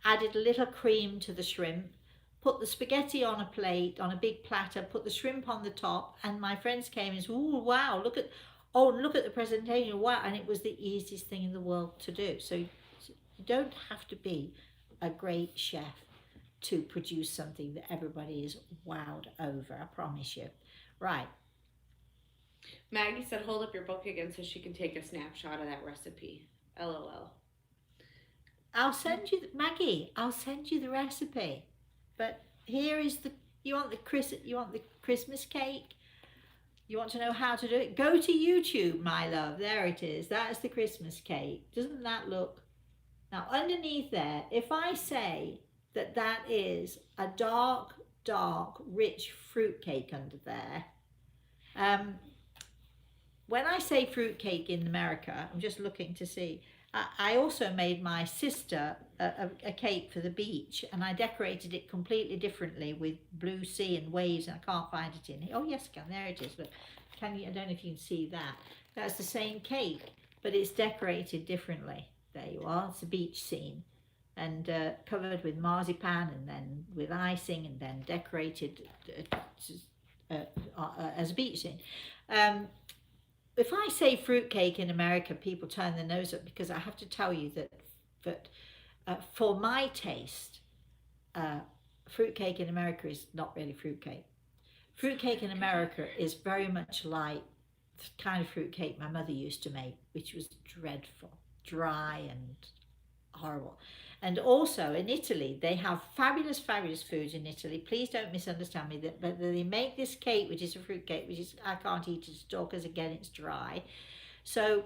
added a little cream to the shrimp, put the spaghetti on a plate, on a big platter, put the shrimp on the top, and my friends came and said, "Ooh, wow, look at the presentation, wow." And it was the easiest thing in the world to do. So you don't have to be a great chef to produce something that everybody is wowed over. I promise you. Right. Maggie said, hold up your book again so she can take a snapshot of that recipe. LOL. I'll send you, Maggie. I'll send you the recipe. But here is the. You want the Christmas cake? You want to know how to do it? Go to YouTube, my love. There it is. That's the Christmas cake. Doesn't that look? Now, underneath there, if I say that that is a dark, dark, rich fruit cake under there, um, when I say fruit cake in America, I'm just looking to see. I also made my sister a cake for the beach, and I decorated it completely differently with blue sea and waves, and I can't find it in here. Oh yes, I can. There it is. Look, can you? I don't know if you can see that. That's the same cake, but it's decorated differently. There you are. It's a beach scene, and covered with marzipan, and then with icing, and then decorated as a beach scene. If I say fruitcake in America, people turn their nose up because I have to tell you that for my taste, fruitcake in America is not really fruitcake. Fruitcake in America is very much like the kind of fruitcake my mother used to make, which was dreadful, dry and horrible. And also in Italy, they have fabulous, fabulous foods in Italy. Please don't misunderstand me. But they make this cake, which is a fruit cake, which is I can't eat it at all because again it's dry. So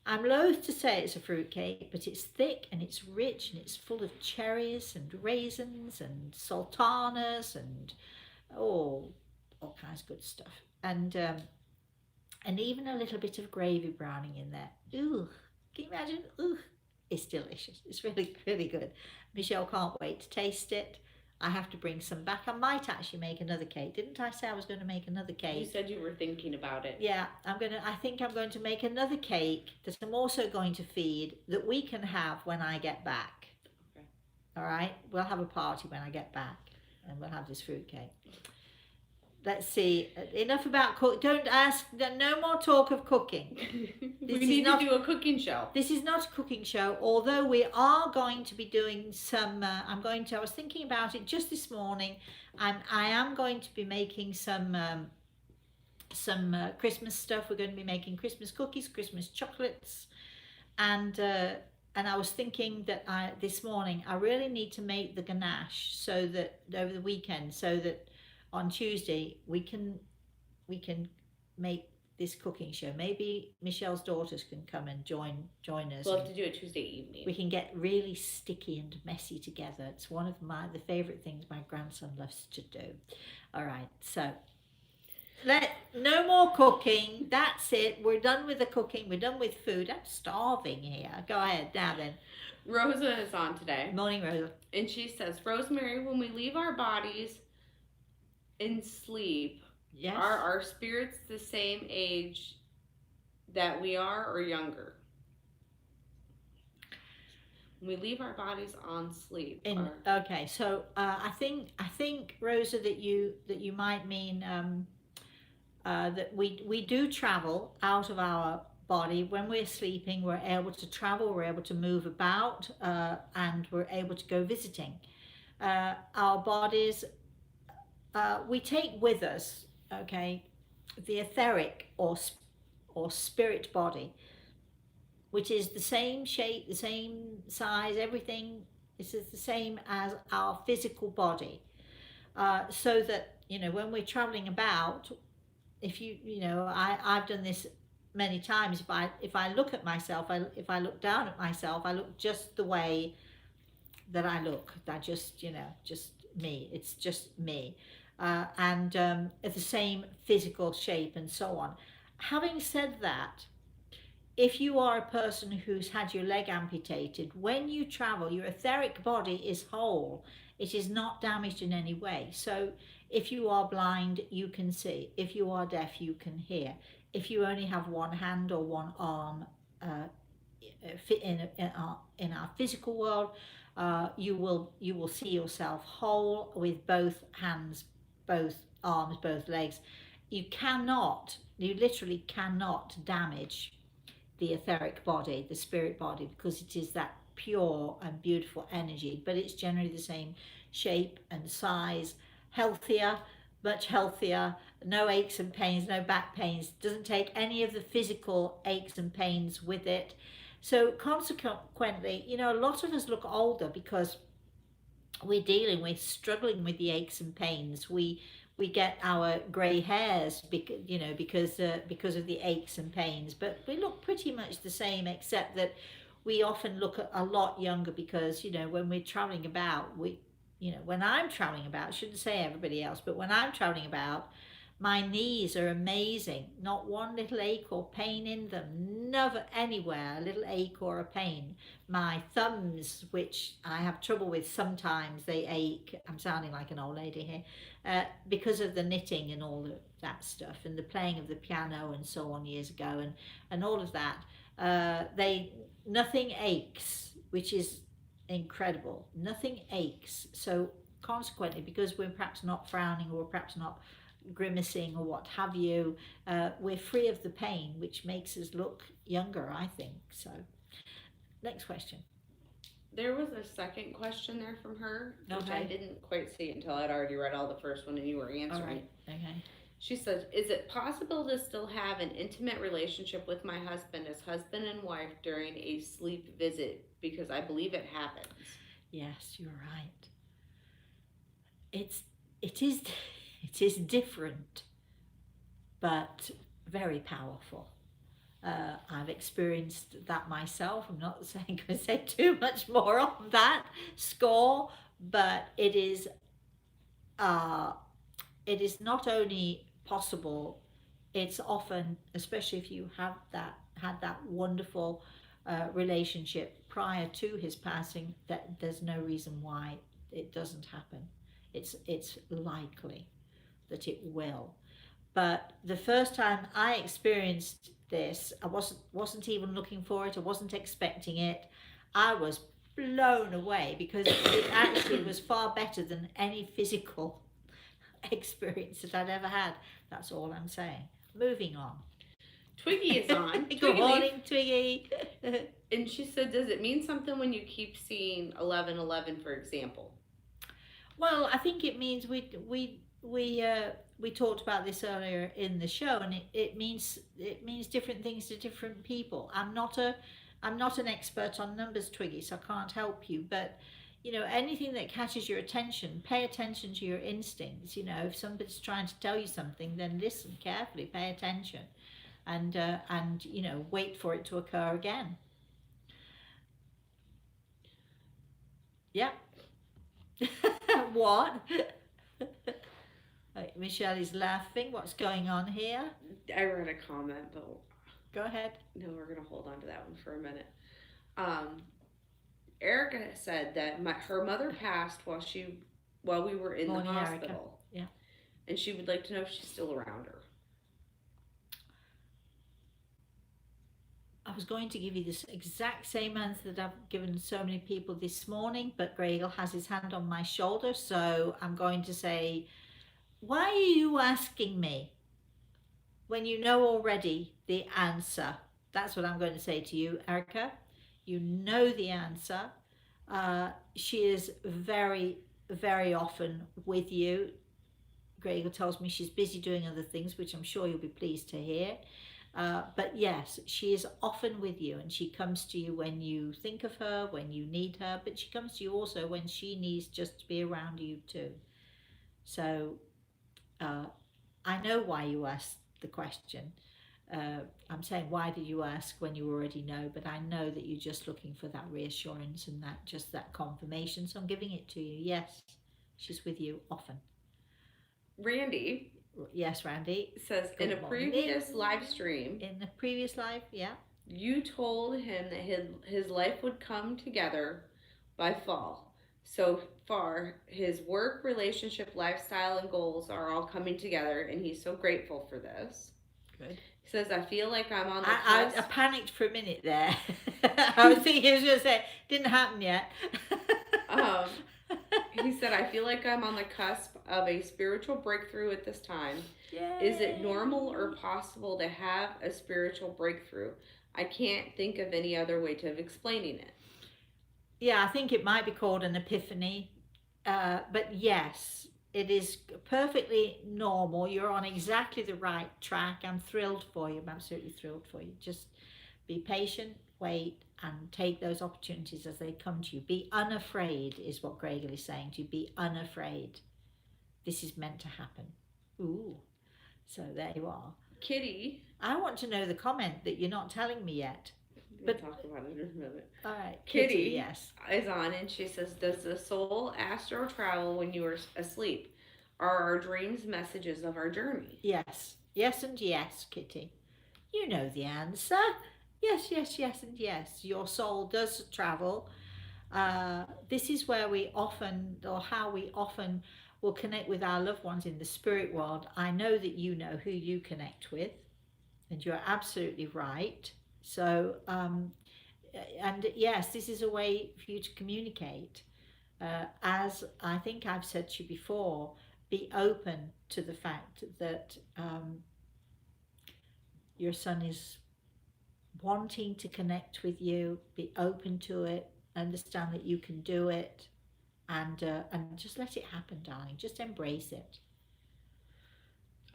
I'm loath to say it's a fruit cake, but it's thick and it's rich and it's full of cherries and raisins and sultanas and oh, all kinds of good stuff. And even a little bit of gravy browning in there. Ooh, can you imagine? Ooh. It's delicious. It's really, really good. Michelle can't wait to taste it. I have to bring some back. I might actually make another cake. Didn't I say I was going to make another cake? You said you were thinking about it. Yeah, I think I'm going to make another cake that I'm also going to feed that we can have when I get back. Okay. All right? We'll have a party when I get back and we'll have this fruit cake. Let's see. Enough about cook. Don't ask. No more talk of cooking. We need to do a cooking show. This is not a cooking show, although we are going to be doing some. I was thinking about it just this morning. I am going to be making some Christmas stuff. We're going to be making Christmas cookies, Christmas chocolates, and I was thinking that this morning I really need to make the ganache so that over the weekend, so that on Tuesday we can make this cooking show. Maybe Michelle's daughters can come and join us. We'll have to do it Tuesday evening. We can get really sticky and messy together. It's one of the favorite things my grandson loves to do. All right, so no more cooking. That's it. We're done with the cooking. We're done with food. I'm starving here. Go ahead now then. Rosa is on today. Morning, Rosa. And she says, Rosemary, when we leave our bodies in sleep, yes, are our spirits the same age that we are or younger? When we leave our bodies on sleep. Okay, so I think Rosa that you might mean that we do travel out of our body when we're sleeping. We're able to travel, we're able to move about, and we're able to go visiting. Our bodies we take with us, okay, the etheric or spirit body, which is the same shape, the same size, everything. This is the same as our physical body, so that when we're traveling about, if I've done this many times. If I look at myself, if I look down at myself, I look just the way that I look. That just just me. It's just me. And at the same physical shape and so on. Having said that, if you are a person who's had your leg amputated, when you travel, your etheric body is whole. It is not damaged in any way. So if you are blind, you can see. If you are deaf, you can hear. If you only have one hand or one arm in our physical world, you will see yourself whole with both hands, both arms, both legs. You literally cannot damage the etheric body, the spirit body, because it is that pure and beautiful energy, but it's generally the same shape and size, healthier, much healthier, no aches and pains, no back pains, doesn't take any of the physical aches and pains with it. So consequently, a lot of us look older because we're struggling with the aches and pains. We get our grey hairs because of the aches and pains, but we look pretty much the same, except that we often look a lot younger because when we're traveling about, when I'm traveling about, I shouldn't say everybody else, but when I'm traveling about, my knees are amazing. Not one little ache or pain in them. Never anywhere a little ache or a pain. My thumbs, which I have trouble with sometimes, they ache. I'm sounding like an old lady here, because of the knitting and all of that stuff, and the playing of the piano and so on years ago, and all of that. They Nothing aches, which is incredible. Nothing aches. So consequently, because we're perhaps not frowning or perhaps not grimacing or what have you, we're free of the pain, which makes us look younger, I think. So, next question. There was a second question there from her, which I Okay. didn't quite see until I'd already read all the first one and you were All answering. right. Okay. She says, "Is it possible to still have an intimate relationship with my husband as husband and wife during a sleep visit? Because I believe it happens." Yes, you're right. It's it is it is different, but very powerful. I've experienced that myself. I'm not saying going to say too much more on that score, but uh, it is not only possible, it's often, especially if you have that had that wonderful relationship prior to his passing, that there's no reason why it doesn't happen. It's likely that it will. But the first time I experienced this, I wasn't even looking for it. I wasn't expecting it. I was blown away because it actually was far better than any physical experience that I'd ever had. That's all I'm saying. Moving on. Twiggy is on. Good Twiggy Leaf. morning, Twiggy. And she said, "Does it mean something when you keep seeing 1111, for example?" Well, I think it means we talked about this earlier in the show, and it means different things to different people. I'm not an expert on numbers, Twiggy, so I can't help you. But anything that catches your attention, pay attention to your instincts. If somebody's trying to tell you something, then listen carefully, pay attention, and wait for it to occur again. Yep. What? Michelle is laughing. What's going on here? I read a comment, but Go ahead. no, we're going to hold on to that one for a minute. Um, Erica said that her mother passed while we were in the Morning, Erica. hospital, Yeah. and she would like to know if she's still around her. I was going to give you this exact same answer that I've given so many people this morning, but Gregor has his hand on my shoulder, so I'm going to say, why are you asking me when you know already the answer? That's what I'm going to say to you, Erica. You know the answer. She is very, very often with you. Gregor tells me she's busy doing other things, which I'm sure you'll be pleased to hear. But yes, she is often with you, and she comes to you when you think of her, when you need her, but she comes to you also when she needs just to be around you too. So uh, I know why you asked the question. I'm saying, why did you ask when you already know? But I know that you're just looking for that reassurance and that confirmation. So I'm giving it to you. Yes, she's with you often. Randy Yes, Randy. says, "In a Good morning. previous live stream, In the previous life, yeah. you told him that his life would come together by fall. So far, his work, relationship, lifestyle, and goals are all coming together, and he's so grateful for this." Good. He says, "I feel like I'm on the I cusp." panicked for a minute there. I was thinking he was going to say, didn't happen yet. Um, he said, "I feel like I'm on the cusp of a spiritual breakthrough at this time. Is it normal or possible to have a spiritual breakthrough? I can't think of any other way of explaining it." Yeah, I think it might be called an epiphany. But yes, it is perfectly normal. You're on exactly the right track. I'm thrilled for you. I'm absolutely thrilled for you. Just be patient, wait, and take those opportunities as they come to you. Be unafraid, is what Gregor is saying to you. Be unafraid. This is meant to happen. Ooh, so there you are. Kitty, I want to know the comment that you're not telling me yet. we'll But talk about it in a minute. all right, Kitty, Kitty yes. is on and she says, does the soul astral travel when you are asleep? Are our dreams messages of our journey? Yes. Yes and yes, Kitty. You know the answer. Yes, yes, yes, and yes. Your soul does travel. This is where we often, or how we often, will connect with our loved ones in the spirit world. I know that you know who you connect with, and you're absolutely right. So, and yes, this is a way for you to communicate. As I think I've said to you before, be open to the fact that your son is wanting to connect with you. Be open to it. Understand that you can do it, and just let it happen, darling. Just embrace it.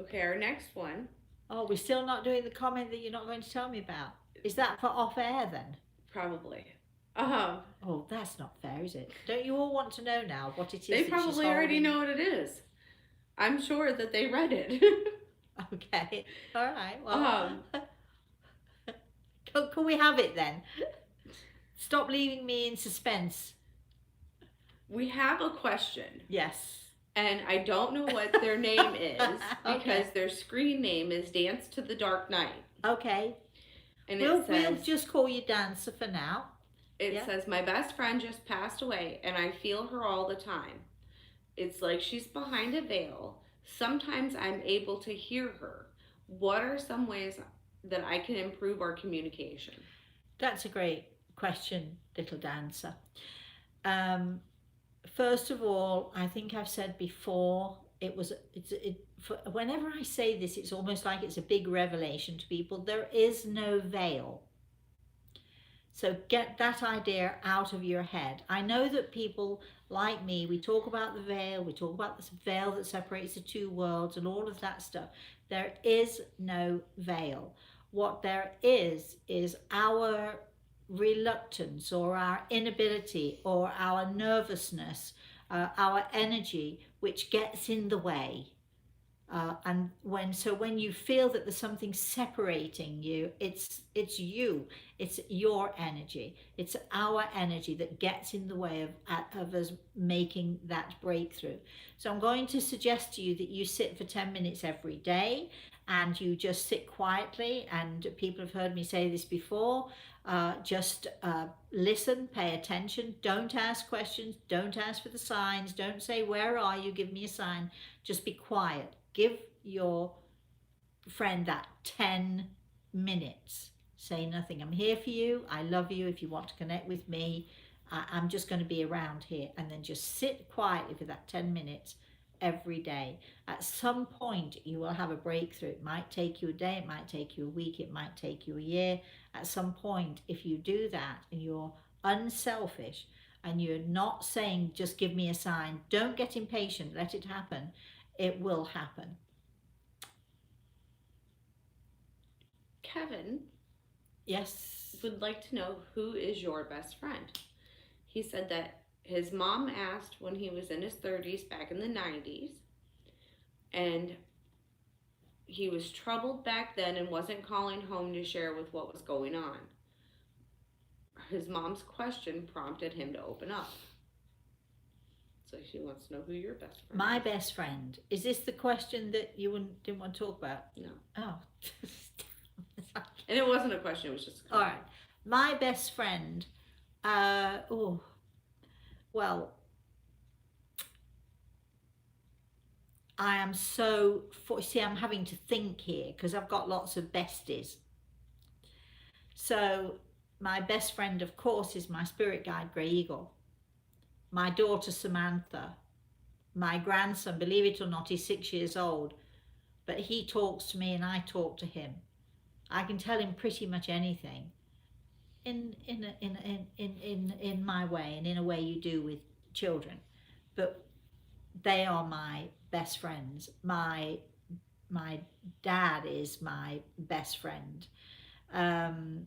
Okay, our next one. Oh, we're still not doing the comment that you're not going to tell me about. Is that for off air then? Probably. Um, Oh, that's not fair, is it? Don't you all want to know now what it is they that she's probably already holding? know what it is. I'm sure that they read it. Okay. All right. Well, um, can we have it then? Stop leaving me in suspense. we have a question, Yes. and I don't know what their name is because Okay. their screen name is Dance to the Dark Night. Okay. And We'll says, just call you Dancer for now. it Yeah. says, my best friend just passed away, and I feel her all the time. It's like she's behind a veil. Sometimes I'm able to hear her. What are some ways that I can improve our communication? That's a great question, little Dancer. Um, First of all, I think I've said before, whenever I say this, it's almost like it's a big revelation to people. There is no veil. So get that idea out of your head. I know that people like me, we talk about the veil, we talk about this veil that separates the two worlds and all of that stuff. There is no veil. What there is our reluctance or our inability or our nervousness, our energy, which gets in the way. And when you feel that there's something separating you, it's it's your energy, it's our energy that gets in the way of us making that breakthrough. So I'm going to suggest to you that you sit for 10 minutes every day, and you just sit quietly. And people have heard me say this before. Just listen, pay attention, don't ask questions, don't ask for the signs, don't say where are you, give me a sign. Just be quiet. Give your friend that 10 minutes. Say nothing. I'm here for you. I love you. If you want to connect with me, I'm just going to be around here. And then just sit quietly for that 10 minutes every day. At some point, you will have a breakthrough. It might take you a day, it might take you a week, it might take you a year. At some point, if you do that and you're unselfish and you're not saying, just give me a sign, don't get impatient, let it happen, it will happen. Kevin, yes, would like to know, who is your best friend? He said that his mom asked when he was in his 30s back in the 90s, and he was troubled back then and wasn't calling home to share with what was going on. His mom's question prompted him to open up. So she wants to know who your best friend my is. best friend. Is this the question that you didn't want to talk about? No. Oh. And it wasn't a question, it was just a all right. My best friend. Well, I am see, I'm having to think here because I've got lots of besties. So my best friend, of course, is my spirit guide, Grey Eagle. My daughter, Samantha. My grandson, believe it or not, he's 6 years old, but he talks to me and I talk to him. I can tell him pretty much anything in my way, and in a way you do with children. but they are my best friends. My dad is my best friend. Um,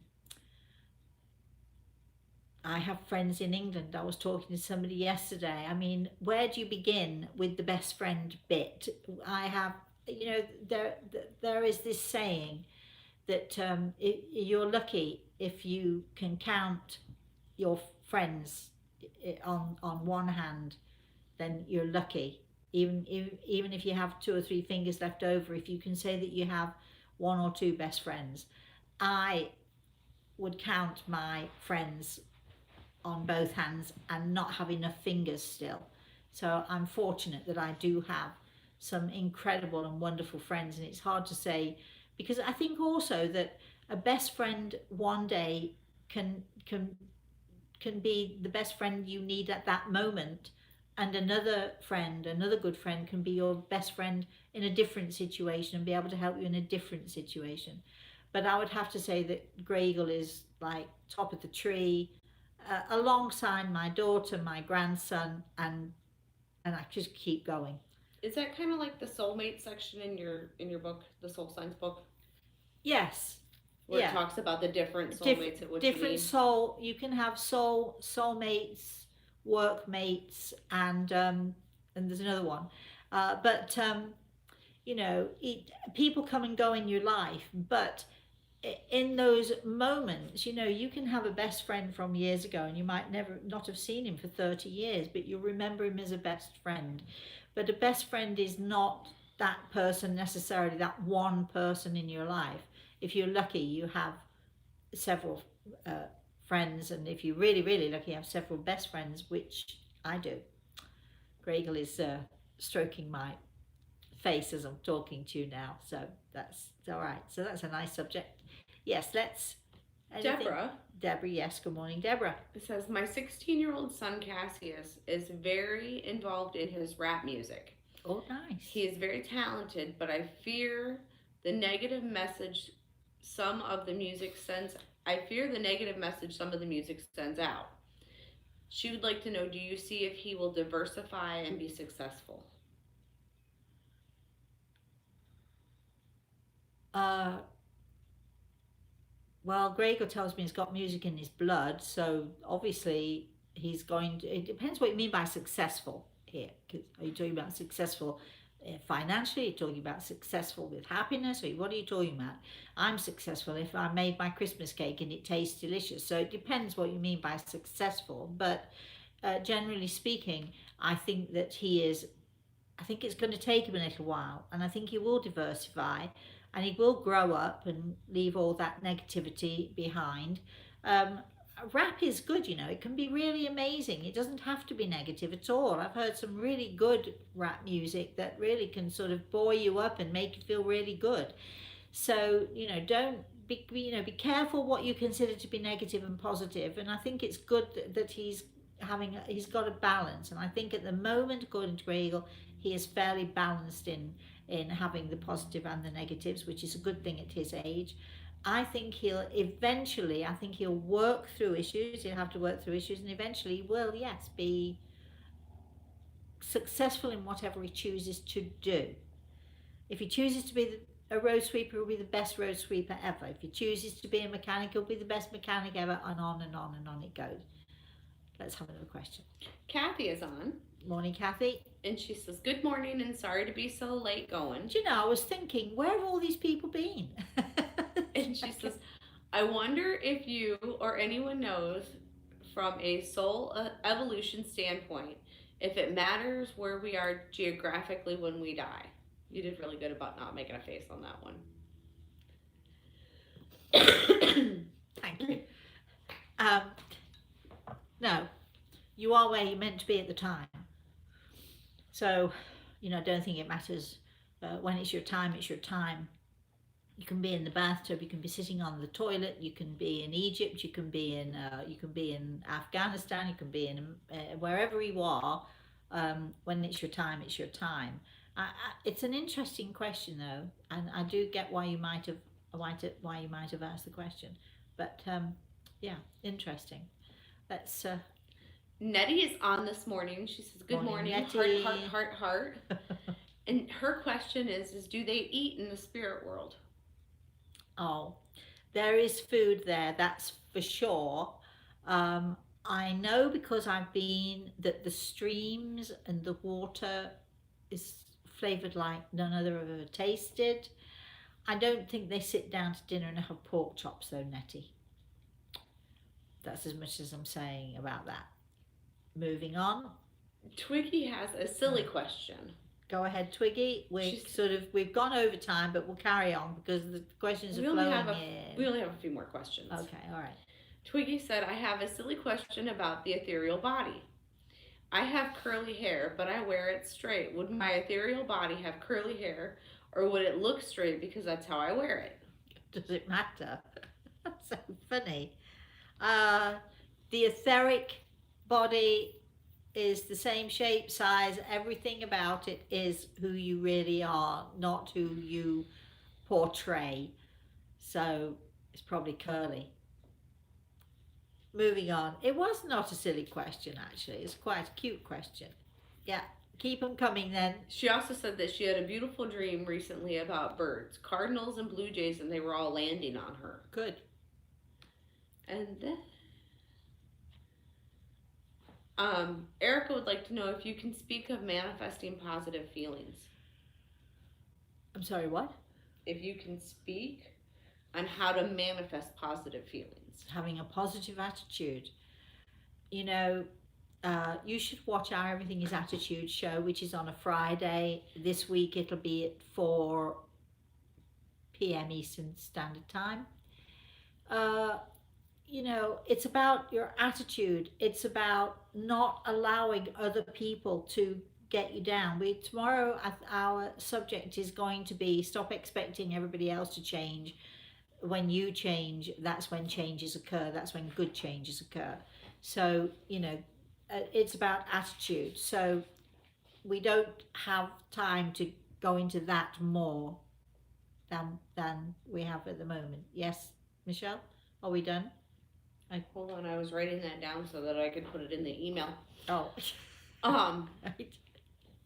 I have friends in England. I was talking to somebody yesterday. I mean, where do you begin with the best friend bit? I have, you know, there is this saying that you're lucky if you can count your friends on one hand, then you're lucky. Even if you have two or three fingers left over, if you can say that you have one or two best friends, I would count my friends on both hands and not have enough fingers still. So I'm fortunate that I do have some incredible and wonderful friends, and it's hard to say because I think also that a best friend one day can be the best friend you need at that moment, and another friend, another good friend, can be your best friend in a different situation and be able to help you in a different situation. But I would have to say that Grey Eagle is like top of the tree, alongside my daughter, my grandson, and I just keep going. Is that kind of like the soulmate section in your book, the soul science book, Yes, where it yeah. talks about the different soulmates that what you Different need? soul. You can have soulmates, workmates, and there's another one. But you know, people come and go in your life, but in those moments, you know, you can have a best friend from years ago and you might never not have seen him for 30 years, but you'll remember him as a best friend. But a best friend is not that person necessarily, that one person in your life. If you're lucky, you have several uh, friends, and if you're really, really lucky, you have several best friends, which I do. Gregel is stroking my face as I'm talking to you now, so that's all right. So that's a nice subject. Yes, let's. Anything? Deborah, Deborah, yes. Good morning, Deborah. it says, my 16-year-old son Cassius is very involved in his rap music. Oh, nice. He is very talented, but I fear the negative message some of the music sends. I fear the negative message some of the music sends out. She would like to know, do you see if he will diversify and be successful? Uh, well, Gregor tells me he's got music in his blood, so obviously he's going to. It depends what you mean by successful here. 'Cause are you talking about successful financially? Are you talking about successful with happiness? Or what are you talking about? I'm successful if I made my Christmas cake and it tastes delicious. So it depends what you mean by successful. But generally speaking, I think that he is. I think it's going to take him a little while, and I think he will diversify, and he will grow up and leave all that negativity behind. Um, Rap is good, you know. It can be really amazing. It doesn't have to be negative at all. I've heard some really good rap music that really can sort of buoy you up and make you feel really good. So you know, don't be careful what you consider to be negative and positive. And I think it's good that he's got a balance. And I think at the moment, according to Gregel, he is fairly balanced in having the positive and the negatives, which is a good thing at his age. I think he'll eventually. I think he'll work through issues. He'll have to work through issues, and eventually, he will, yes, be successful in whatever he chooses to do. If he chooses to be a road sweeper, he'll be the best road sweeper ever. If he chooses to be a mechanic, he'll be the best mechanic ever, and on and on and on it goes. Let's have another question. Kathy is on, Morning, Kathy. and she says, good morning and sorry to be so late going. Do you know, I was thinking, where have all these people been? And she says, I wonder if you or anyone knows from a soul evolution standpoint if it matters where we are geographically when we die. You did really good about not making a face on that one. Thank you. Um, no, you are where you're meant to be at the time. So, you know, I don't think it matters when it's your time. It's your time. You can be in the bathtub. You can be sitting on the toilet. You can be in Egypt. You can be in Afghanistan. You can be in wherever you are. When it's your time, it's your time. It's an interesting question though, and I do get why you might have asked the question. But yeah, interesting. Let's. Nettie is on this morning. She says, "Good Morning, morning, heart, heart, Nettie. heart, heart." And her question is do they eat in the spirit world? Oh, there is food there, that's for sure. Um, I know because I've been that the streams and the water is flavored like none other I've ever tasted. I don't think they sit down to dinner and have pork chops though, Nettie. That's as much as I'm saying about that. Moving on. Twiggy has a silly question. Go ahead, Twiggy. She's We've gone over time, but we'll carry on because the questions are we only have flowing a we in. only have a few more questions. Okay, all right. Twiggy said, "I have a silly question about the ethereal body. I have curly hair, but I wear it straight. Would my ethereal body have curly hair, or would it look straight because that's how I wear it?" Does it matter? That's so funny. Uh, the etheric body is the same shape, size, everything about it is who you really are, not who you portray. So it's probably curly. Moving on. It was not a silly question, actually. It's quite a cute question. Yeah, keep them coming then. She also said that she had a beautiful dream recently about birds, cardinals and blue jays, and they were all landing on her. Good. And then Erica would like to know if you can speak of manifesting positive feelings. I'm sorry, what? If you can speak on how to manifest positive feelings. Having a positive attitude. You know, you should watch our Everything is Attitude show, which is on a Friday. This week it'll be at 4 p.m. Eastern Standard Time. Uh, you know, it's about your attitude. It's about not allowing other people to get you down. Tomorrow our subject is going to be stop expecting everybody else to change. When you change, that's when changes occur. That's when good changes occur. So, you know, it's about attitude. So we don't have time to go into that more than we have at the moment. Yes, Michelle, are we done? Hold on, I was writing that down so that I could put it in the email. Oh, right.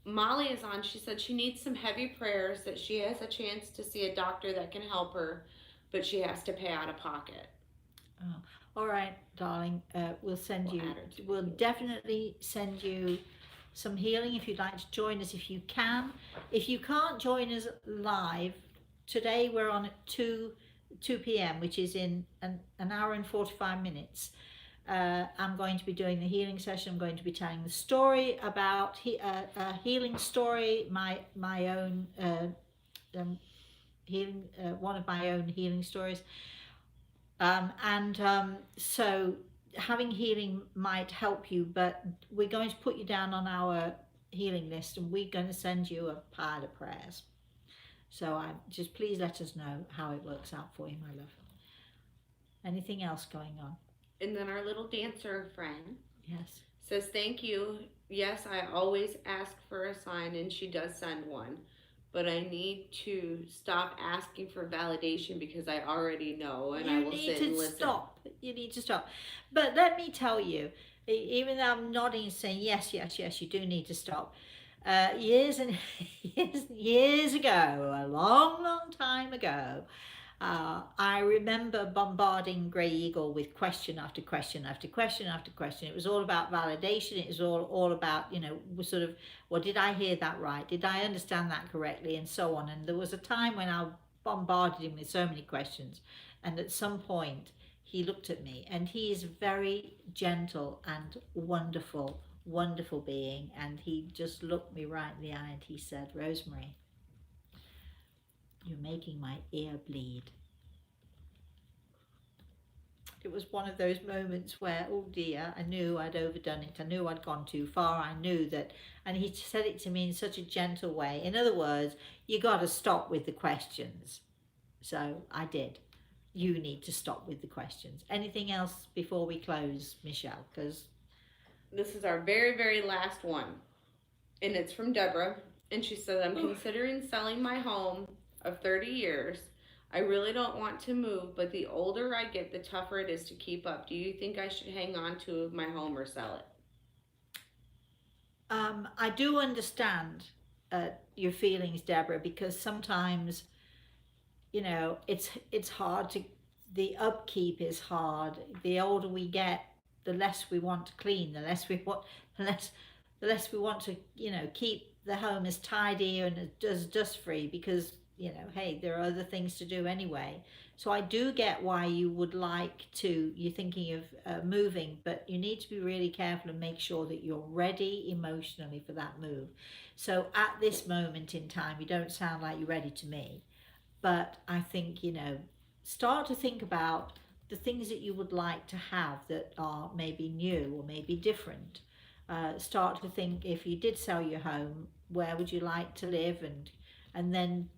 Molly is on. She said she needs some heavy prayers, that she has a chance to see a doctor that can help her, but she has to pay out of pocket. Oh, all right, darling. We'll send you. We'll definitely send you some healing if you'd like to join us if you can. If you can't join us live, today we're on at 2 p.m., which is in an hour and 45 minutes. I'm going to be doing the healing session. I'm going to be telling the story about a healing story, my own healing, one of my own healing stories. So having healing might help you, but we're going to put you down on our healing list, and we're going to send you a pile of prayers. So just please let us know how it works out for you, my love. Anything else going on? And then our little dancer friend, yes, says, "Thank you. Yes, I always ask for a sign, and she does send one. But I need to stop asking for validation because I already know, and I will sit and listen." You need to stop. But let me tell you, even though I'm nodding and saying yes, yes, yes, you do need to stop. Years and years ago, a long, long time ago, I remember bombarding Grey Eagle with question after question after question after question. It was all about validation. It was all about, you know, sort of, well, did I hear that right? Did I understand that correctly? And so on. And there was a time when I bombarded him with so many questions. And at some point, he looked at me, and he is very gentle and wonderful, wonderful being. And he just looked me right in the eye and he said, "Rosemary, you're making my ear bleed." It was one of those moments where, oh dear, I knew I'd overdone it. I knew I'd gone too far. I knew that, and he said it to me in such a gentle way. In other words, you got to stop with the questions. So I did. You need to stop with the questions. Anything else before we close, Michelle? Because this is our very, very last one. And it's from Deborah. And she says, "I'm considering selling my home of 30 years. I really don't want to move, but the older I get, the tougher it is to keep up. Do you think I should hang on to my home or sell it?" I do understand your feelings, Deborah, because sometimes it's hard to. The upkeep is hard. The older we get, the less we want to clean. The less the less we want to keep the home as tidy and as dust free because hey, there are other things to do anyway. So I do get why you would like to. You're thinking of moving, but you need to be really careful and make sure that you're ready emotionally for that move. So at this moment in time, you don't sound like you're ready to me, but I think, start to think about the things that you would like to have that are maybe new or maybe different. Start to think, if you did sell your home, where would you like to live, and then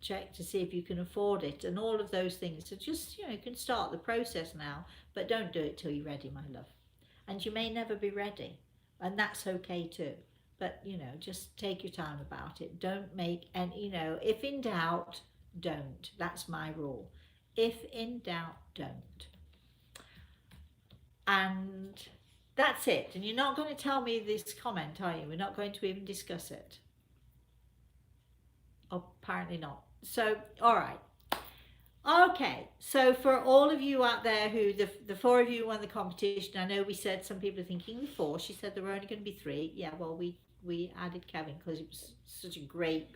check to see if you can afford it and all of those things. So just, you can start the process now, but don't do it till you're ready, my love. And you may never be ready, and that's okay too. But just take your time about it. Don't make any, if in doubt, don't. That's my rule. If in doubt, don't. And that's it. And you're not going to tell me this comment, are you? We're not going to even discuss it. Apparently not. So, all right. Okay, so for all of you out there who the four of you won the competition, I know we said some people are thinking four. She said there were only going to be three. Yeah, well we added Kevin because it was such a great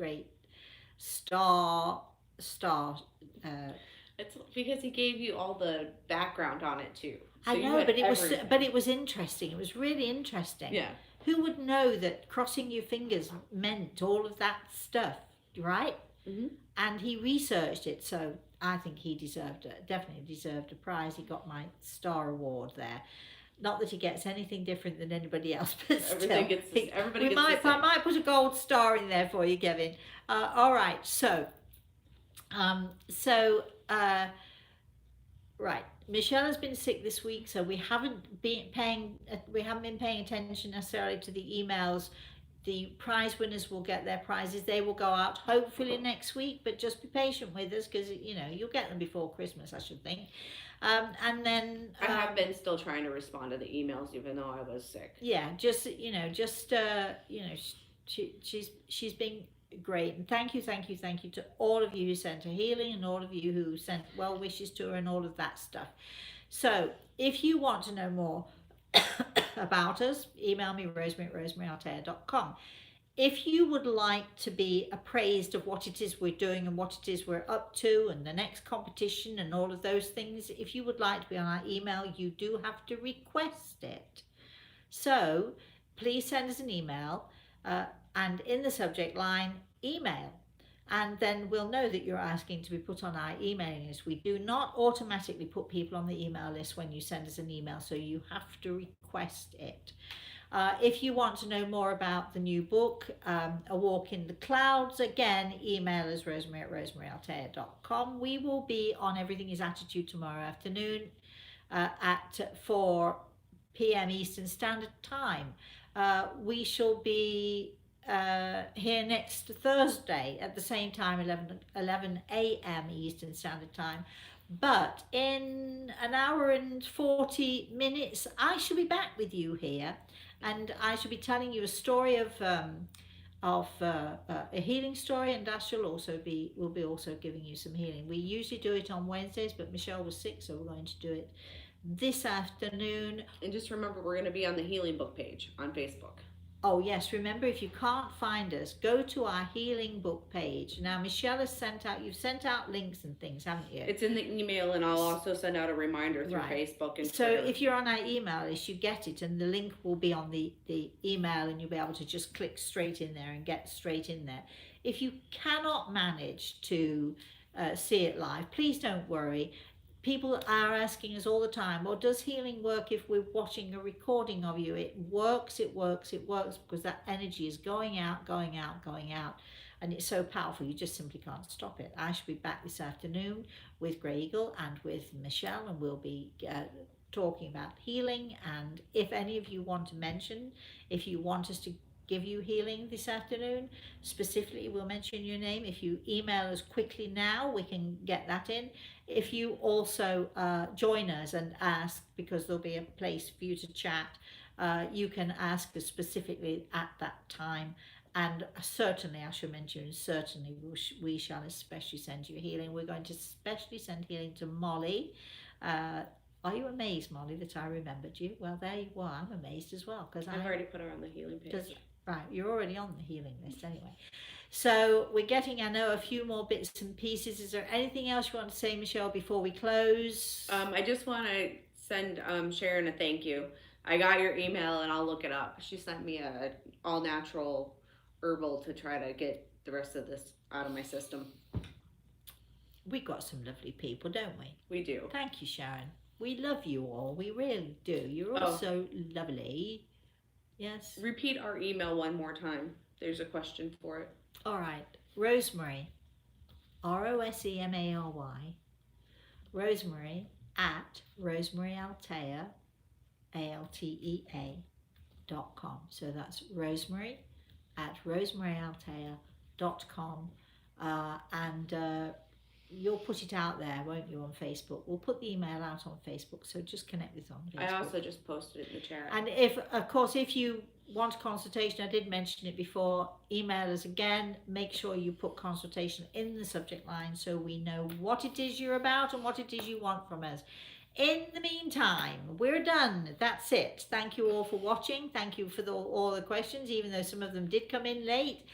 star star. Uh, It's because he gave you all the background on it too. So I you know, had but everything. it was interesting. It was really interesting. Yeah. Who would know that crossing your fingers meant all of that stuff, right? Mm-hmm. And he researched it, so I think he definitely deserved a prize. He got my star award there. Not that he gets anything different than anybody else, but Everything still, gets everybody we gets might the I same. might put a gold star in there for you, Kevin. All right, so so right, Michelle has been sick this week, so we haven't been paying attention necessarily to the emails. The prize winners will get their prizes. They will go out hopefully next week, but just be patient with us because you'll get them before Christmas, I should think. And then I have been still trying to respond to the emails even though I was sick. yeah, she's been great, and thank you to all of you who sent her healing and all of you who sent well wishes to her and all of that stuff. So if you want to know more about us, email me rosemary at rosemaryaLtea.com. If you would like to be appraised of what it is we're doing and what it is we're up to and the next competition and all of those things, if you would like to be on our email, you do have to request it. So please send us an email and in the subject line, email. And then we'll know that you're asking to be put on our emailing list. We do not automatically put people on the email list when you send us an email, so you have to request it. If you want to know more about the new book, A Walk in the Clouds, again, email us rosemary at rosemaryaLtea.com. We will be on Everything is Attitude tomorrow afternoon at 4 p.m. Eastern Standard Time. We shall be here next Thursday at the same time, 11 a.m. Eastern Standard Time. But in an hour and 40 minutes, I shall be back with you here, and I shall be telling you a story of a healing story, and I shall also will be also giving you some healing. We usually do it on Wednesdays, but Michelle was sick, so we're going to do it this afternoon. And just remember, we're going to be on the Healing Book page on Facebook. Oh yes, remember, if you can't find us, go to our healing book page. Now Michelle has you've sent out links and things, haven't you? It's in the email, and I'll also send out a reminder through Facebook and so Twitter. If you're on our email list, you get it, and the link will be on the email, and you'll be able to just click straight in there and get straight in there. If you cannot manage to see it live, please don't worry. People are asking us all the time, well, does healing work if we're watching a recording of you? It works because that energy is going out, and it's so powerful, you just simply can't stop it. I shall be back this afternoon with Grey Eagle and with Michelle, and we'll be talking about healing. And if any of you want to mention, if you want us to give you healing this afternoon, specifically we'll mention your name. If you email us quickly now, we can get that in. If you also join us and ask, because there'll be a place for you to chat, you can ask us specifically at that time. And certainly, I shall mention, certainly we shall especially send you healing. We're going to especially send healing to Molly. Are you amazed, Molly, that I remembered you? Well, there you are. I'm amazed as well because I've already put her on the healing page. Right, you're already on the healing list anyway. So we're getting, I know, a few more bits and pieces. Is there anything else you want to say, Michelle, before we close? I just want to send Sharon a thank you. I got your email and I'll look it up. She sent me a all natural herbal to try to get the rest of this out of my system. We've got some lovely people, don't we? We do. Thank you, Sharon. We love you all. We really do. You're all so lovely. Yes. Repeat our email one more time. There's a question for it. All right. Rosemary, Rosemary, Rosemary at Rosemary Altea, ALTEA.com. So that's Rosemary at rosemaryaltea.com. And you'll put it out there, won't you, on Facebook? We'll put the email out on Facebook, so just connect with us on Facebook. I also just posted it in the chat. And if, of course, if you want a consultation, I did mention it before, email us again. Make sure you put consultation in the subject line so we know what it is you're about and what it is you want from us. In the meantime, we're done. That's it. Thank you all for watching. Thank you for all the questions, even though some of them did come in late.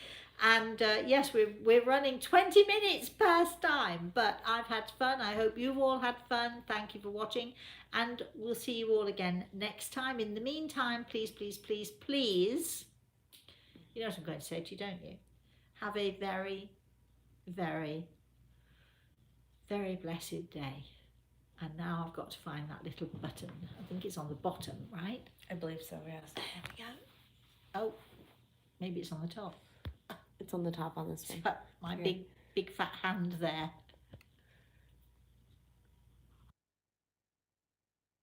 And yes, we're running 20 minutes past time, but I've had fun. I hope you've all had fun. Thank you for watching, and we'll see you all again next time. In the meantime, please, please, please, please, you know what I'm going to say to you, don't you? Have a very, very, very blessed day. And now I've got to find that little button. I think it's on the bottom, right? I believe so, yes. There we go. Oh, maybe it's on the top. It's on the top on this one. My big fat hand there.